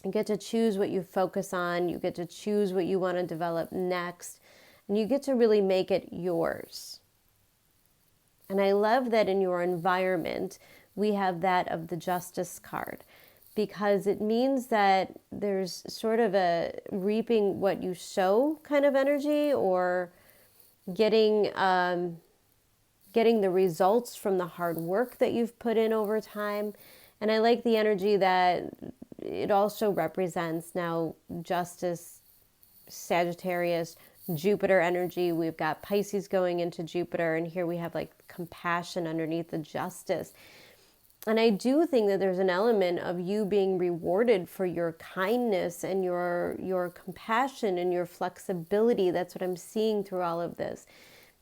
You get to choose what you focus on. You get to choose what you want to develop next. And you get to really make it yours. And I love that in your environment, we have that of the Justice card, because it means that there's sort of a reaping what you sow kind of energy, or getting the results from the hard work that you've put in over time. And I like the energy that it also represents now Justice, Sagittarius, Jupiter energy. We've got Pisces going into Jupiter, and here we have like compassion underneath the Justice. And I do think that there's an element of you being rewarded for your kindness and your compassion and your flexibility. That's what I'm seeing through all of this.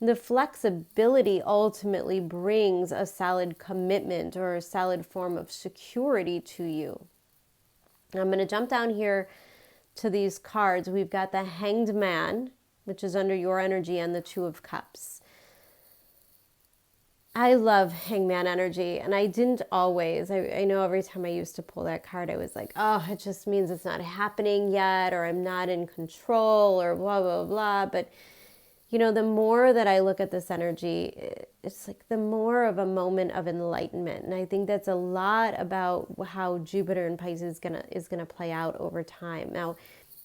The flexibility ultimately brings a solid commitment or a solid form of security to you. I'm going to jump down here to these cards. We've got the Hanged Man, which is under your energy, and the Two of Cups. I love Hangman energy, and I didn't always. I know every time I used to pull that card, I was like, oh, it just means it's not happening yet, or I'm not in control, or blah, blah, blah. But, you know, the more that I look at this energy, it's like the more of a moment of enlightenment. And I think that's a lot about how Jupiter in Pisces is gonna play out over time. Now,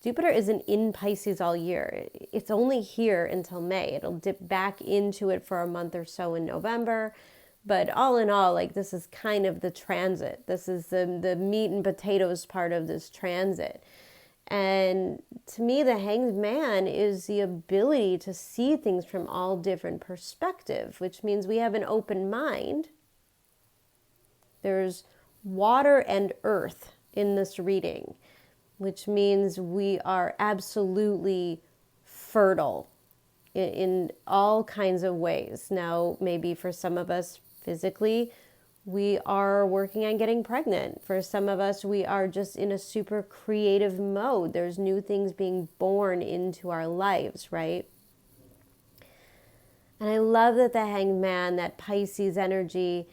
Jupiter isn't in Pisces all year. It's only here until May. It'll dip back into it for a month or so in November. But all in all, like, this is kind of the transit. This is the meat and potatoes part of this transit. And to me, the Hanged Man is the ability to see things from all different perspectives, which means we have an open mind. There's water and earth in this reading, which means we are absolutely fertile in all kinds of ways. Now, maybe for some of us physically, we are working on getting pregnant. For some of us, we are just in a super creative mode. There's new things being born into our lives, right? And I love that the Hanged Man, that Pisces energy,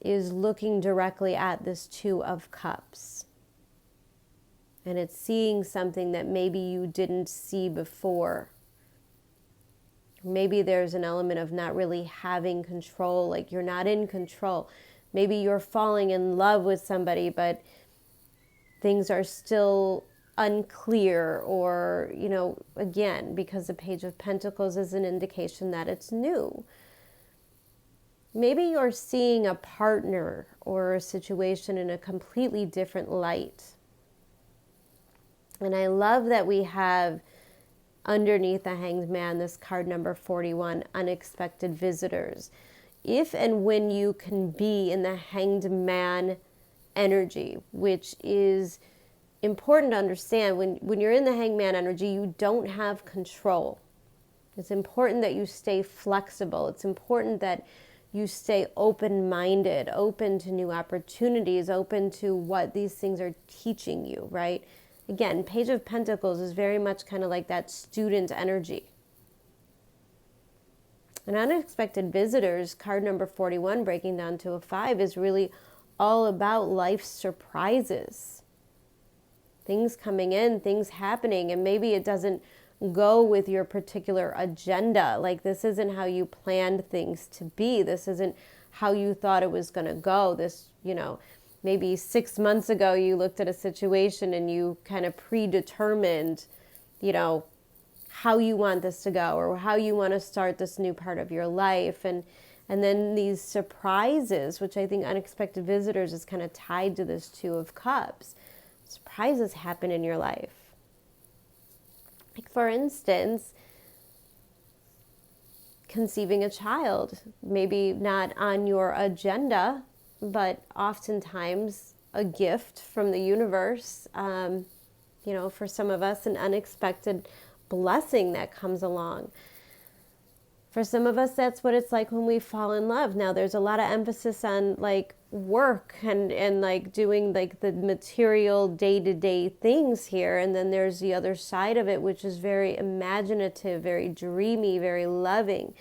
is looking directly at this Two of Cups. And it's seeing something that maybe you didn't see before. Maybe there's an element of not really having control, like you're not in control. Maybe you're falling in love with somebody, but things are still unclear, or, you know, again, because the Page of Pentacles is an indication that it's new. Maybe you're seeing a partner or a situation in a completely different light. And I love that we have underneath the Hanged Man this card number 41, unexpected visitors. If and when you can be in the Hanged Man energy, which is important to understand, when you're in the Hanged Man energy, you don't have control. It's important that you stay flexible. It's important that you stay open-minded, open to new opportunities, open to what these things are teaching you, right? Again, Page of Pentacles is very much kind of like that student energy. And unexpected visitors, card number 41, breaking down to a 5, is really all about life surprises. Things coming in, things happening, and maybe it doesn't go with your particular agenda. Like, this isn't how you planned things to be. This isn't how you thought it was going to go. This, maybe 6 months ago you looked at a situation and you kind of predetermined, how you want this to go or how you want to start this new part of your life. And then these surprises, which I think unexpected visitors is kind of tied to this Two of Cups. Surprises happen in your life. Like, for instance, conceiving a child, maybe not on your agenda, but oftentimes a gift from the universe. For some of us, an unexpected blessing that comes along. For some of us, that's what it's like when we fall in love. Now, there's a lot of emphasis on like work and like doing like the material day-to-day things here. And then there's the other side of it, which is very imaginative, very dreamy, very loving.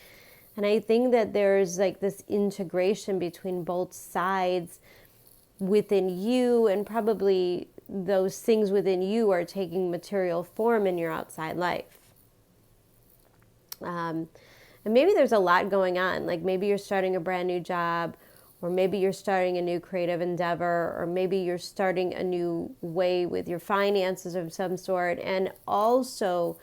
And I think that there's like this integration between both sides within you, and probably those things within you are taking material form in your outside life. And maybe there's a lot going on. Like, maybe you're starting a brand new job, or maybe you're starting a new creative endeavor, or maybe you're starting a new way with your finances of some sort, and also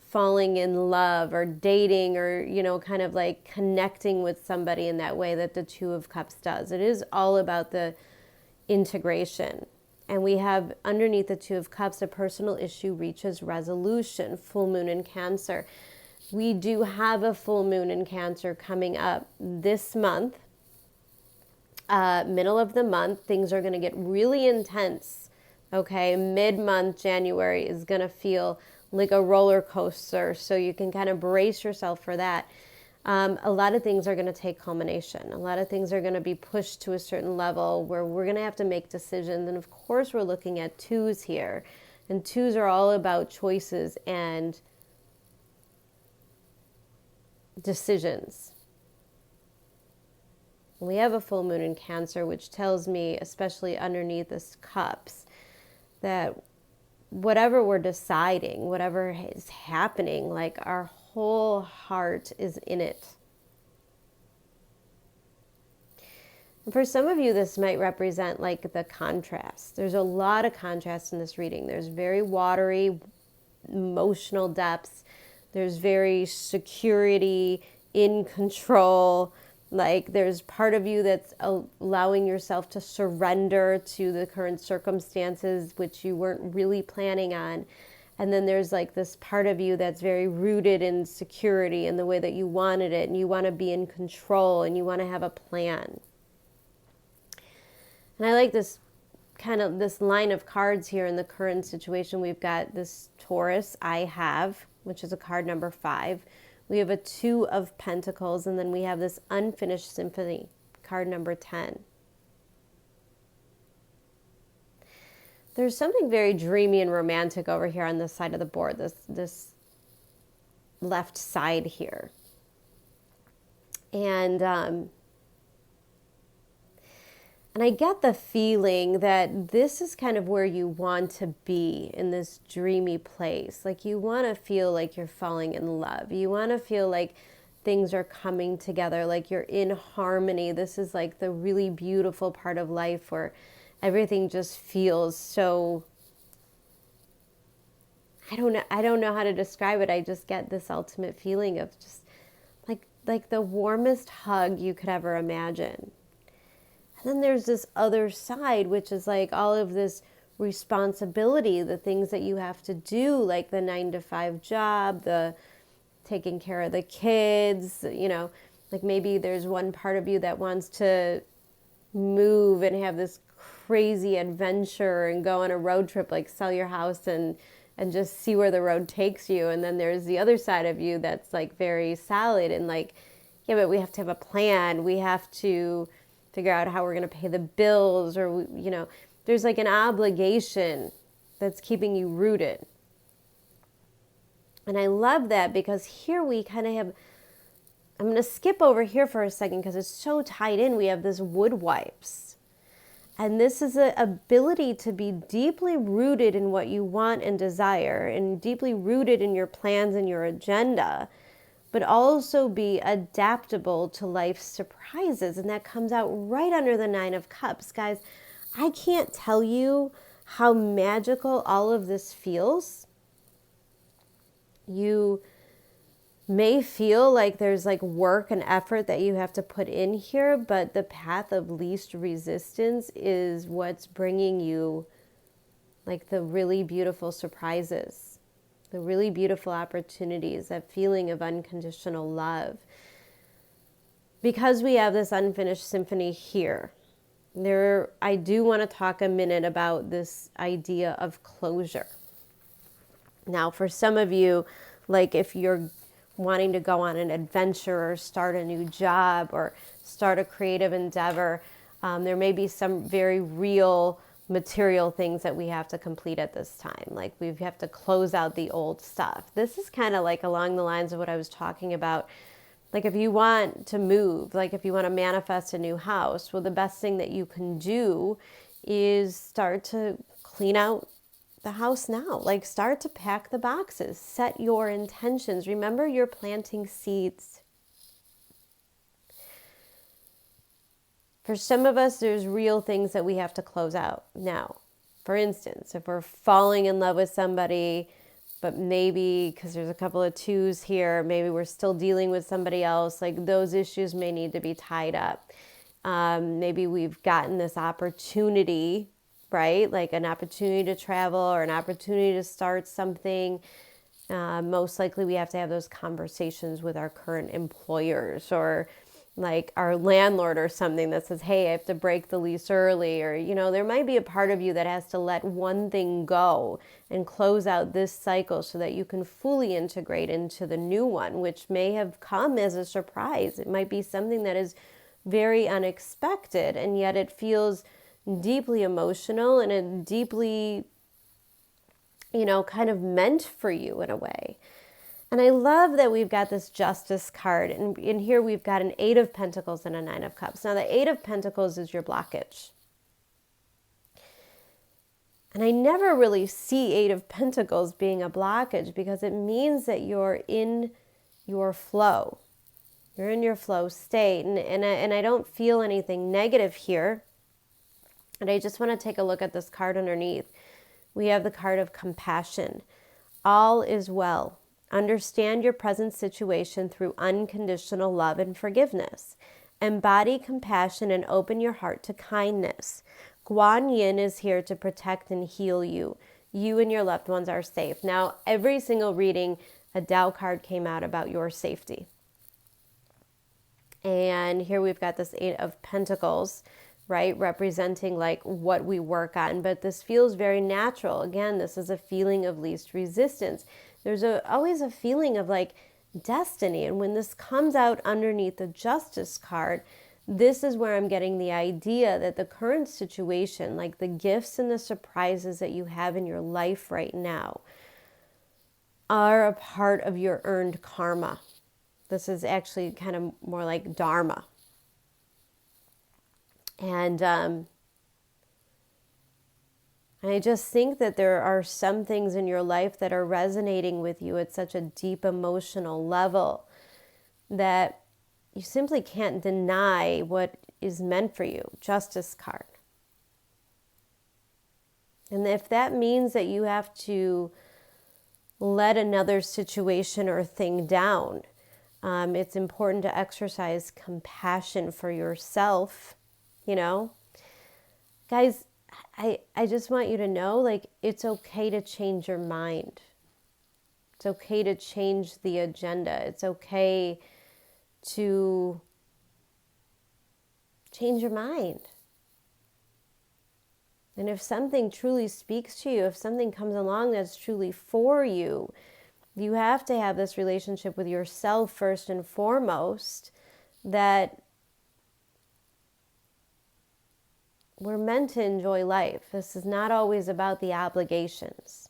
falling in love or dating or, kind of like connecting with somebody in that way that the Two of Cups does. It is all about the integration. And we have underneath the Two of Cups, a personal issue reaches resolution, full moon in Cancer. We do have a full moon in Cancer coming up this month. Middle of the month, things are going to get really intense. Okay, mid-month, January is going to feel like a roller coaster. So you can kind of brace yourself for that. A lot of things are going to take culmination. A lot of things are going to be pushed to a certain level where we're going to have to make decisions. And of course, we're looking at twos here. And twos are all about choices and decisions. We have a full moon in Cancer, which tells me, especially underneath this cups, that whatever we're deciding, whatever is happening, like our whole heart is in it. And for some of you, this might represent like the contrast. There's a lot of contrast in this reading. There's very watery, emotional depths. There's very security, in control. Like, there's part of you that's allowing yourself to surrender to the current circumstances, which you weren't really planning on. And then there's like this part of you that's very rooted in security and the way that you wanted it, and you want to be in control and you want to have a plan. And I like this kind of this line of cards here in the current situation. We've got this Taurus, I have, which is a card number 5. We have a 2 of Pentacles, and then we have this unfinished symphony, card number 10. There's something very dreamy and romantic over here on this side of the board, this left side here. And I get the feeling that this is kind of where you want to be, in this dreamy place. Like, you want to feel like you're falling in love. You want to feel like things are coming together, like you're in harmony. This is like the really beautiful part of life where everything just feels so, I don't know how to describe it. I just get this ultimate feeling of just like the warmest hug you could ever imagine. And then there's this other side, which is like all of this responsibility, the things that you have to do, like the 9-to-5 job, the taking care of the kids, like maybe there's one part of you that wants to move and have this crazy adventure and go on a road trip, like sell your house and just see where the road takes you. And then there's the other side of you that's like very solid and like, yeah, but we have to have a plan. We have to figure out how we're going to pay the bills, or, there's like an obligation that's keeping you rooted. And I love that, because here we kind of have, I'm going to skip over here for a second because it's so tied in. We have this wood wipes. And this is an ability to be deeply rooted in what you want and desire, and deeply rooted in your plans and your agenda, but also be adaptable to life's surprises. And that comes out right under the Nine of Cups. Guys, I can't tell you how magical all of this feels. You may feel like there's like work and effort that you have to put in here, but the path of least resistance is what's bringing you like the really beautiful surprises, the really beautiful opportunities, that feeling of unconditional love. Because we have this unfinished symphony here, I do want to talk a minute about this idea of closure. Now, for some of you, like if you're wanting to go on an adventure or start a new job or start a creative endeavor, there may be some very real material things that we have to complete at this time. Like we have to close out the old stuff. This is kind of like along the lines of what I was talking about. Like if you want to move, like if you want to manifest a new house, well, the best thing that you can do is start to clean out the house now. Like start to pack the boxes, set your intentions. Remember, you're planting seeds. For some of us, there's real things that we have to close out now. For instance, if we're falling in love with somebody, but maybe because there's a couple of twos here, maybe we're still dealing with somebody else, like those issues may need to be tied up. Maybe we've gotten this opportunity, right? Like an opportunity to travel or an opportunity to start something. Most likely we have to have those conversations with our current employers or like our landlord or something that says, hey, I have to break the lease early. Or, there might be a part of you that has to let one thing go and close out this cycle so that you can fully integrate into the new one, which may have come as a surprise. It might be something that is very unexpected, and yet it feels deeply emotional and it deeply, kind of meant for you in a way. And I love that we've got this Justice card, and in here we've got an Eight of Pentacles and a Nine of Cups. Now the Eight of Pentacles is your blockage. And I never really see Eight of Pentacles being a blockage, because it means that you're in your flow. You're in your flow state, and I don't feel anything negative here. And I just want to take a look at this card underneath. We have the card of compassion. All is well. Understand your present situation through unconditional love and forgiveness. Embody compassion and open your heart to kindness. Guan Yin is here to protect and heal you. You and your loved ones are safe. Now, every single reading, a Tao card came out about your safety. And here we've got this Eight of Pentacles, right, representing like what we work on. But this feels very natural. Again, this is a feeling of least resistance. There's always a feeling of like destiny. And when this comes out underneath the Justice card, this is where I'm getting the idea that the current situation, like the gifts and the surprises that you have in your life right now, are a part of your earned karma. This is actually kind of more like dharma. And I just think that there are some things in your life that are resonating with you at such a deep emotional level that you simply can't deny what is meant for you. Justice card. And if that means that you have to let another situation or thing down, it's important to exercise compassion for yourself, Guys, I just want you to know, like, it's okay to change your mind. It's okay to change the agenda. It's okay to change your mind. And if something truly speaks to you, if something comes along that's truly for you, you have to have this relationship with yourself first and foremost, that we're meant to enjoy life. This is not always about the obligations.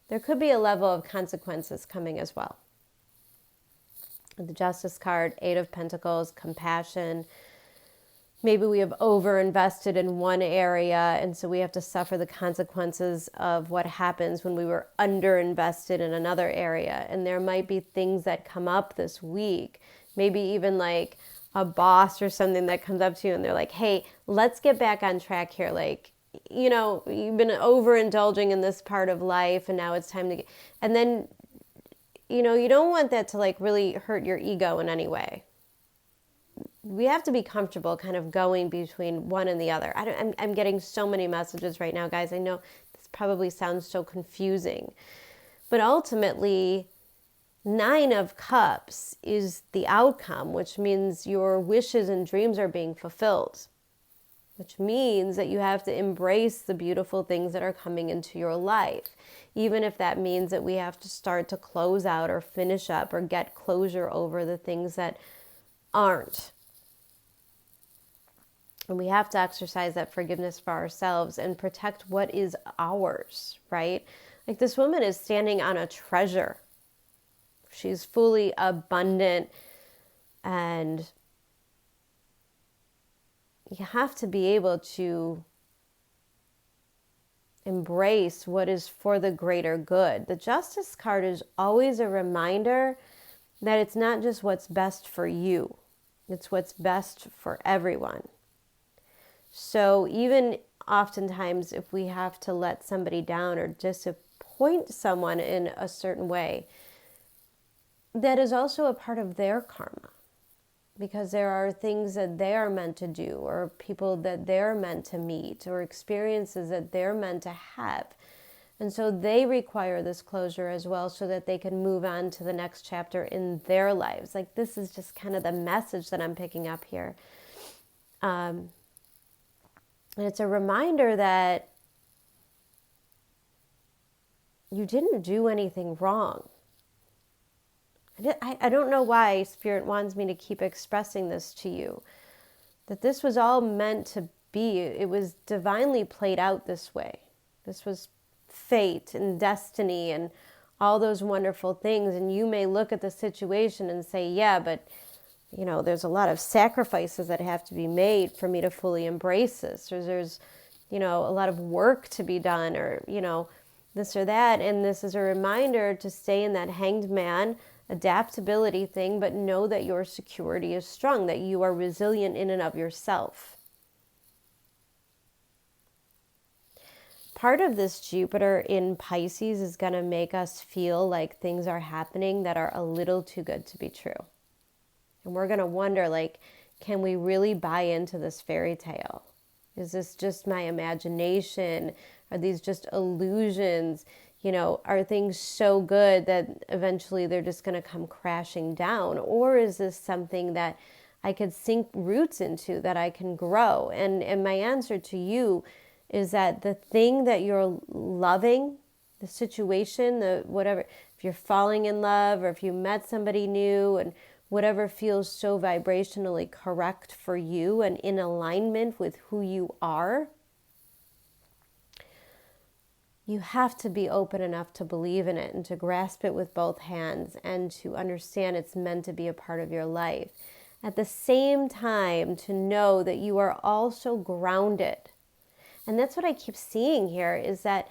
There could be a level of consequences coming as well. The Justice card, Eight of Pentacles, compassion. Maybe we have overinvested in one area, and so we have to suffer the consequences of what happens when we were underinvested in another area. And there might be things that come up this week, maybe even like a boss or something that comes up to you and they're like, hey, let's get back on track here. Like, you know, you've been overindulging in this part of life and now it's time to get, and then, you know, you don't want that to like really hurt your ego in any way. We have to be comfortable kind of going between one and the other. I'm getting so many messages right now, guys. I know this probably sounds so confusing, but ultimately, Nine of Cups is the outcome, which means your wishes and dreams are being fulfilled, which means that you have to embrace the beautiful things that are coming into your life, even if that means that we have to start to close out or finish up or get closure over the things that aren't. And we have to exercise that forgiveness for ourselves and protect what is ours, right? Like this woman is standing on a treasure. She's fully abundant, and you have to be able to embrace what is for the greater good. The Justice card is always a reminder that it's not just what's best for you, it's what's best for everyone. So even oftentimes if we have to let somebody down or disappoint someone in a certain way, that is also a part of their karma, because there are things that they are meant to do, or people that they're meant to meet, or experiences that they're meant to have. And so they require this closure as well so that they can move on to the next chapter in their lives. Like this is just kind of the message that I'm picking up here. And it's a reminder that you didn't do anything wrong. I don't know why Spirit wants me to keep expressing this to you, that this was all meant to be. It was divinely played out this way. This was fate and destiny and all those wonderful things. And you may look at the situation and say, yeah, but, you know, there's a lot of sacrifices that have to be made for me to fully embrace this. Or there's, you know, a lot of work to be done, or, you know, this or that. And this is a reminder to stay in that hanged man adaptability thing, but know that your security is strong, that you are resilient in and of yourself. Part of this Jupiter in Pisces is going to make us feel like things are happening that are a little too good to be true. And we're going to wonder, like, can we really buy into this fairy tale? Is this just my imagination? Are these just illusions? You know, are things so good that eventually they're just going to come crashing down? Or is this something that I could sink roots into, that I can grow? And my answer to you is that the thing that you're loving, the situation, the whatever, if you're falling in love or if you met somebody new and whatever feels so vibrationally correct for you and in alignment with who you are, you have to be open enough to believe in it and to grasp it with both hands and to understand it's meant to be a part of your life. At the same time, to know that you are also grounded. And that's what I keep seeing here, is that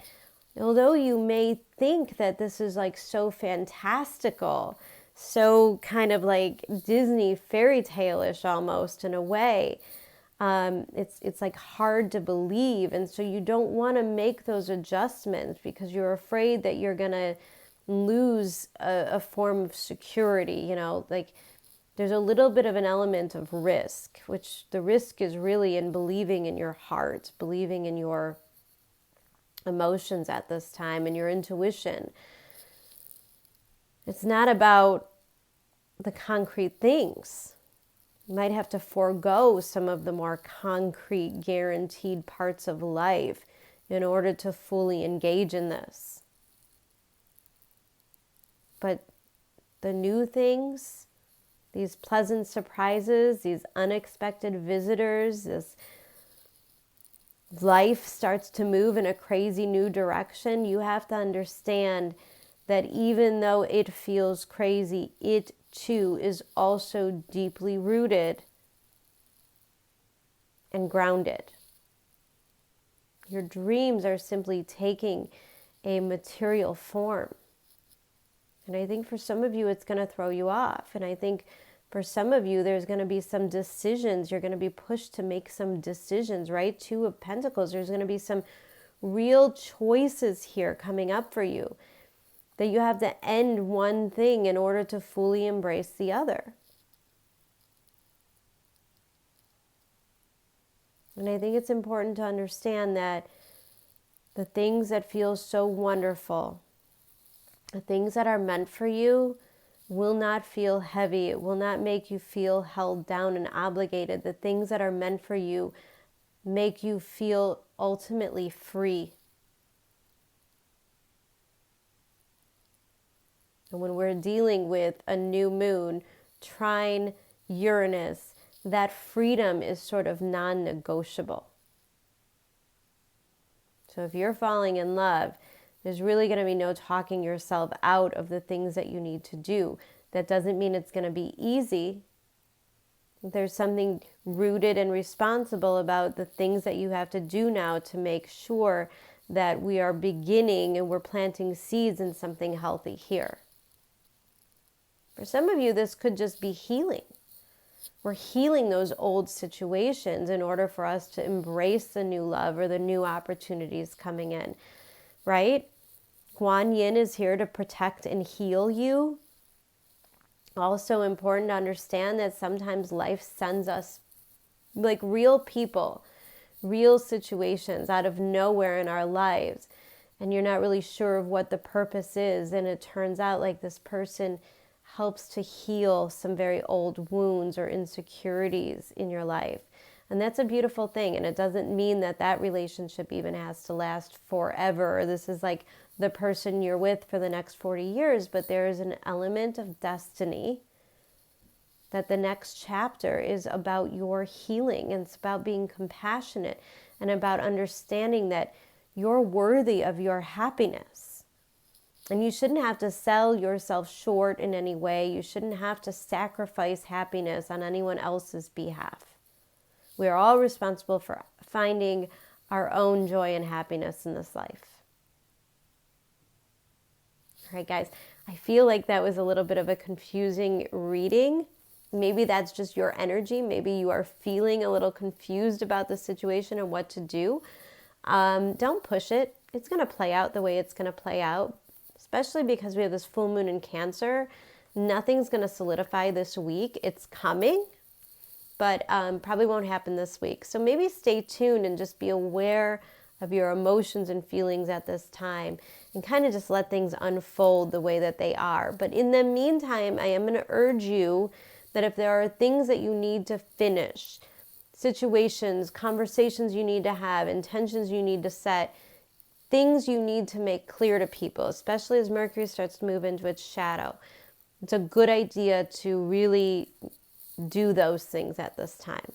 although you may think that this is like so fantastical, so kind of like Disney fairy tale-ish almost in a way, it's like hard to believe. And so you don't want to make those adjustments because you're afraid that you're going to lose a form of security. You know, like there's a little bit of an element of risk, which the risk is really in believing in your heart, believing in your emotions at this time and your intuition. It's not about the concrete things. You might have to forego some of the more concrete, guaranteed parts of life in order to fully engage in this. But the new things, these pleasant surprises, these unexpected visitors, this life starts to move in a crazy new direction, you have to understand that even though it feels crazy, it too is also deeply rooted and grounded. Your dreams are simply taking a material form. And I think for some of you, it's going to throw you off. And I think for some of you, there's going to be some decisions. You're going to be pushed to make some decisions, right? Two of Pentacles. There's going to be some real choices here coming up for you, that you have to end one thing in order to fully embrace the other. And I think it's important to understand that the things that feel so wonderful, the things that are meant for you, will not feel heavy. It will not make you feel held down and obligated. The things that are meant for you make you feel ultimately free. And when we're dealing with a new moon, trine Uranus, that freedom is sort of non-negotiable. So if you're falling in love, there's really going to be no talking yourself out of the things that you need to do. That doesn't mean it's going to be easy. There's something rooted and responsible about the things that you have to do now to make sure that we are beginning and we're planting seeds in something healthy here. For some of you, this could just be healing. We're healing those old situations in order for us to embrace the new love or the new opportunities coming in, right? Guan Yin is here to protect and heal you. Also important to understand that sometimes life sends us like real people, real situations out of nowhere in our lives. And you're not really sure of what the purpose is. And it turns out like this person helps to heal some very old wounds or insecurities in your life. And that's a beautiful thing. And it doesn't mean that that relationship even has to last forever. This is like the person you're with for the next 40 years. But there is an element of destiny that the next chapter is about your healing. And it's about being compassionate and about understanding that you're worthy of your happiness. And you shouldn't have to sell yourself short in any way. You shouldn't have to sacrifice happiness on anyone else's behalf. We are all responsible for finding our own joy and happiness in this life. All right, guys, I feel like that was a little bit of a confusing reading. Maybe that's just your energy. Maybe you are feeling a little confused about the situation and what to do. Don't push it. It's going to play out the way it's going to play out, especially because we have this full moon in Cancer. Nothing's going to solidify this week. It's coming, but probably won't happen this week. So maybe stay tuned and just be aware of your emotions and feelings at this time and kind of just let things unfold the way that they are. But in the meantime, I am going to urge you that if there are things that you need to finish, situations, conversations you need to have, intentions you need to set, things you need to make clear to people, especially as Mercury starts to move into its shadow, it's a good idea to really do those things at this time.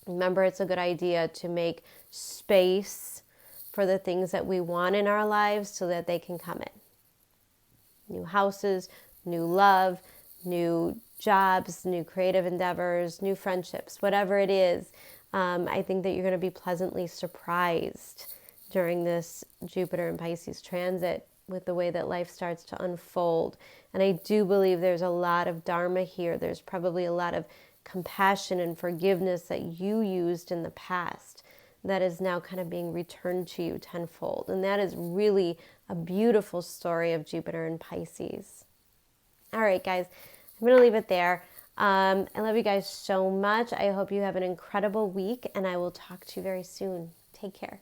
Remember, it's a good idea to make space for the things that we want in our lives so that they can come in. New houses, new love, new jobs, new creative endeavors, new friendships, whatever it is. I think that you're going to be pleasantly surprised during this Jupiter and Pisces transit with the way that life starts to unfold. And I do believe there's a lot of dharma here. There's probably a lot of compassion and forgiveness that you used in the past that is now kind of being returned to you tenfold. And that is really a beautiful story of Jupiter and Pisces. All right, guys, I'm going to leave it there. I love you guys so much. I hope you have an incredible week, and I will talk to you very soon. Take care.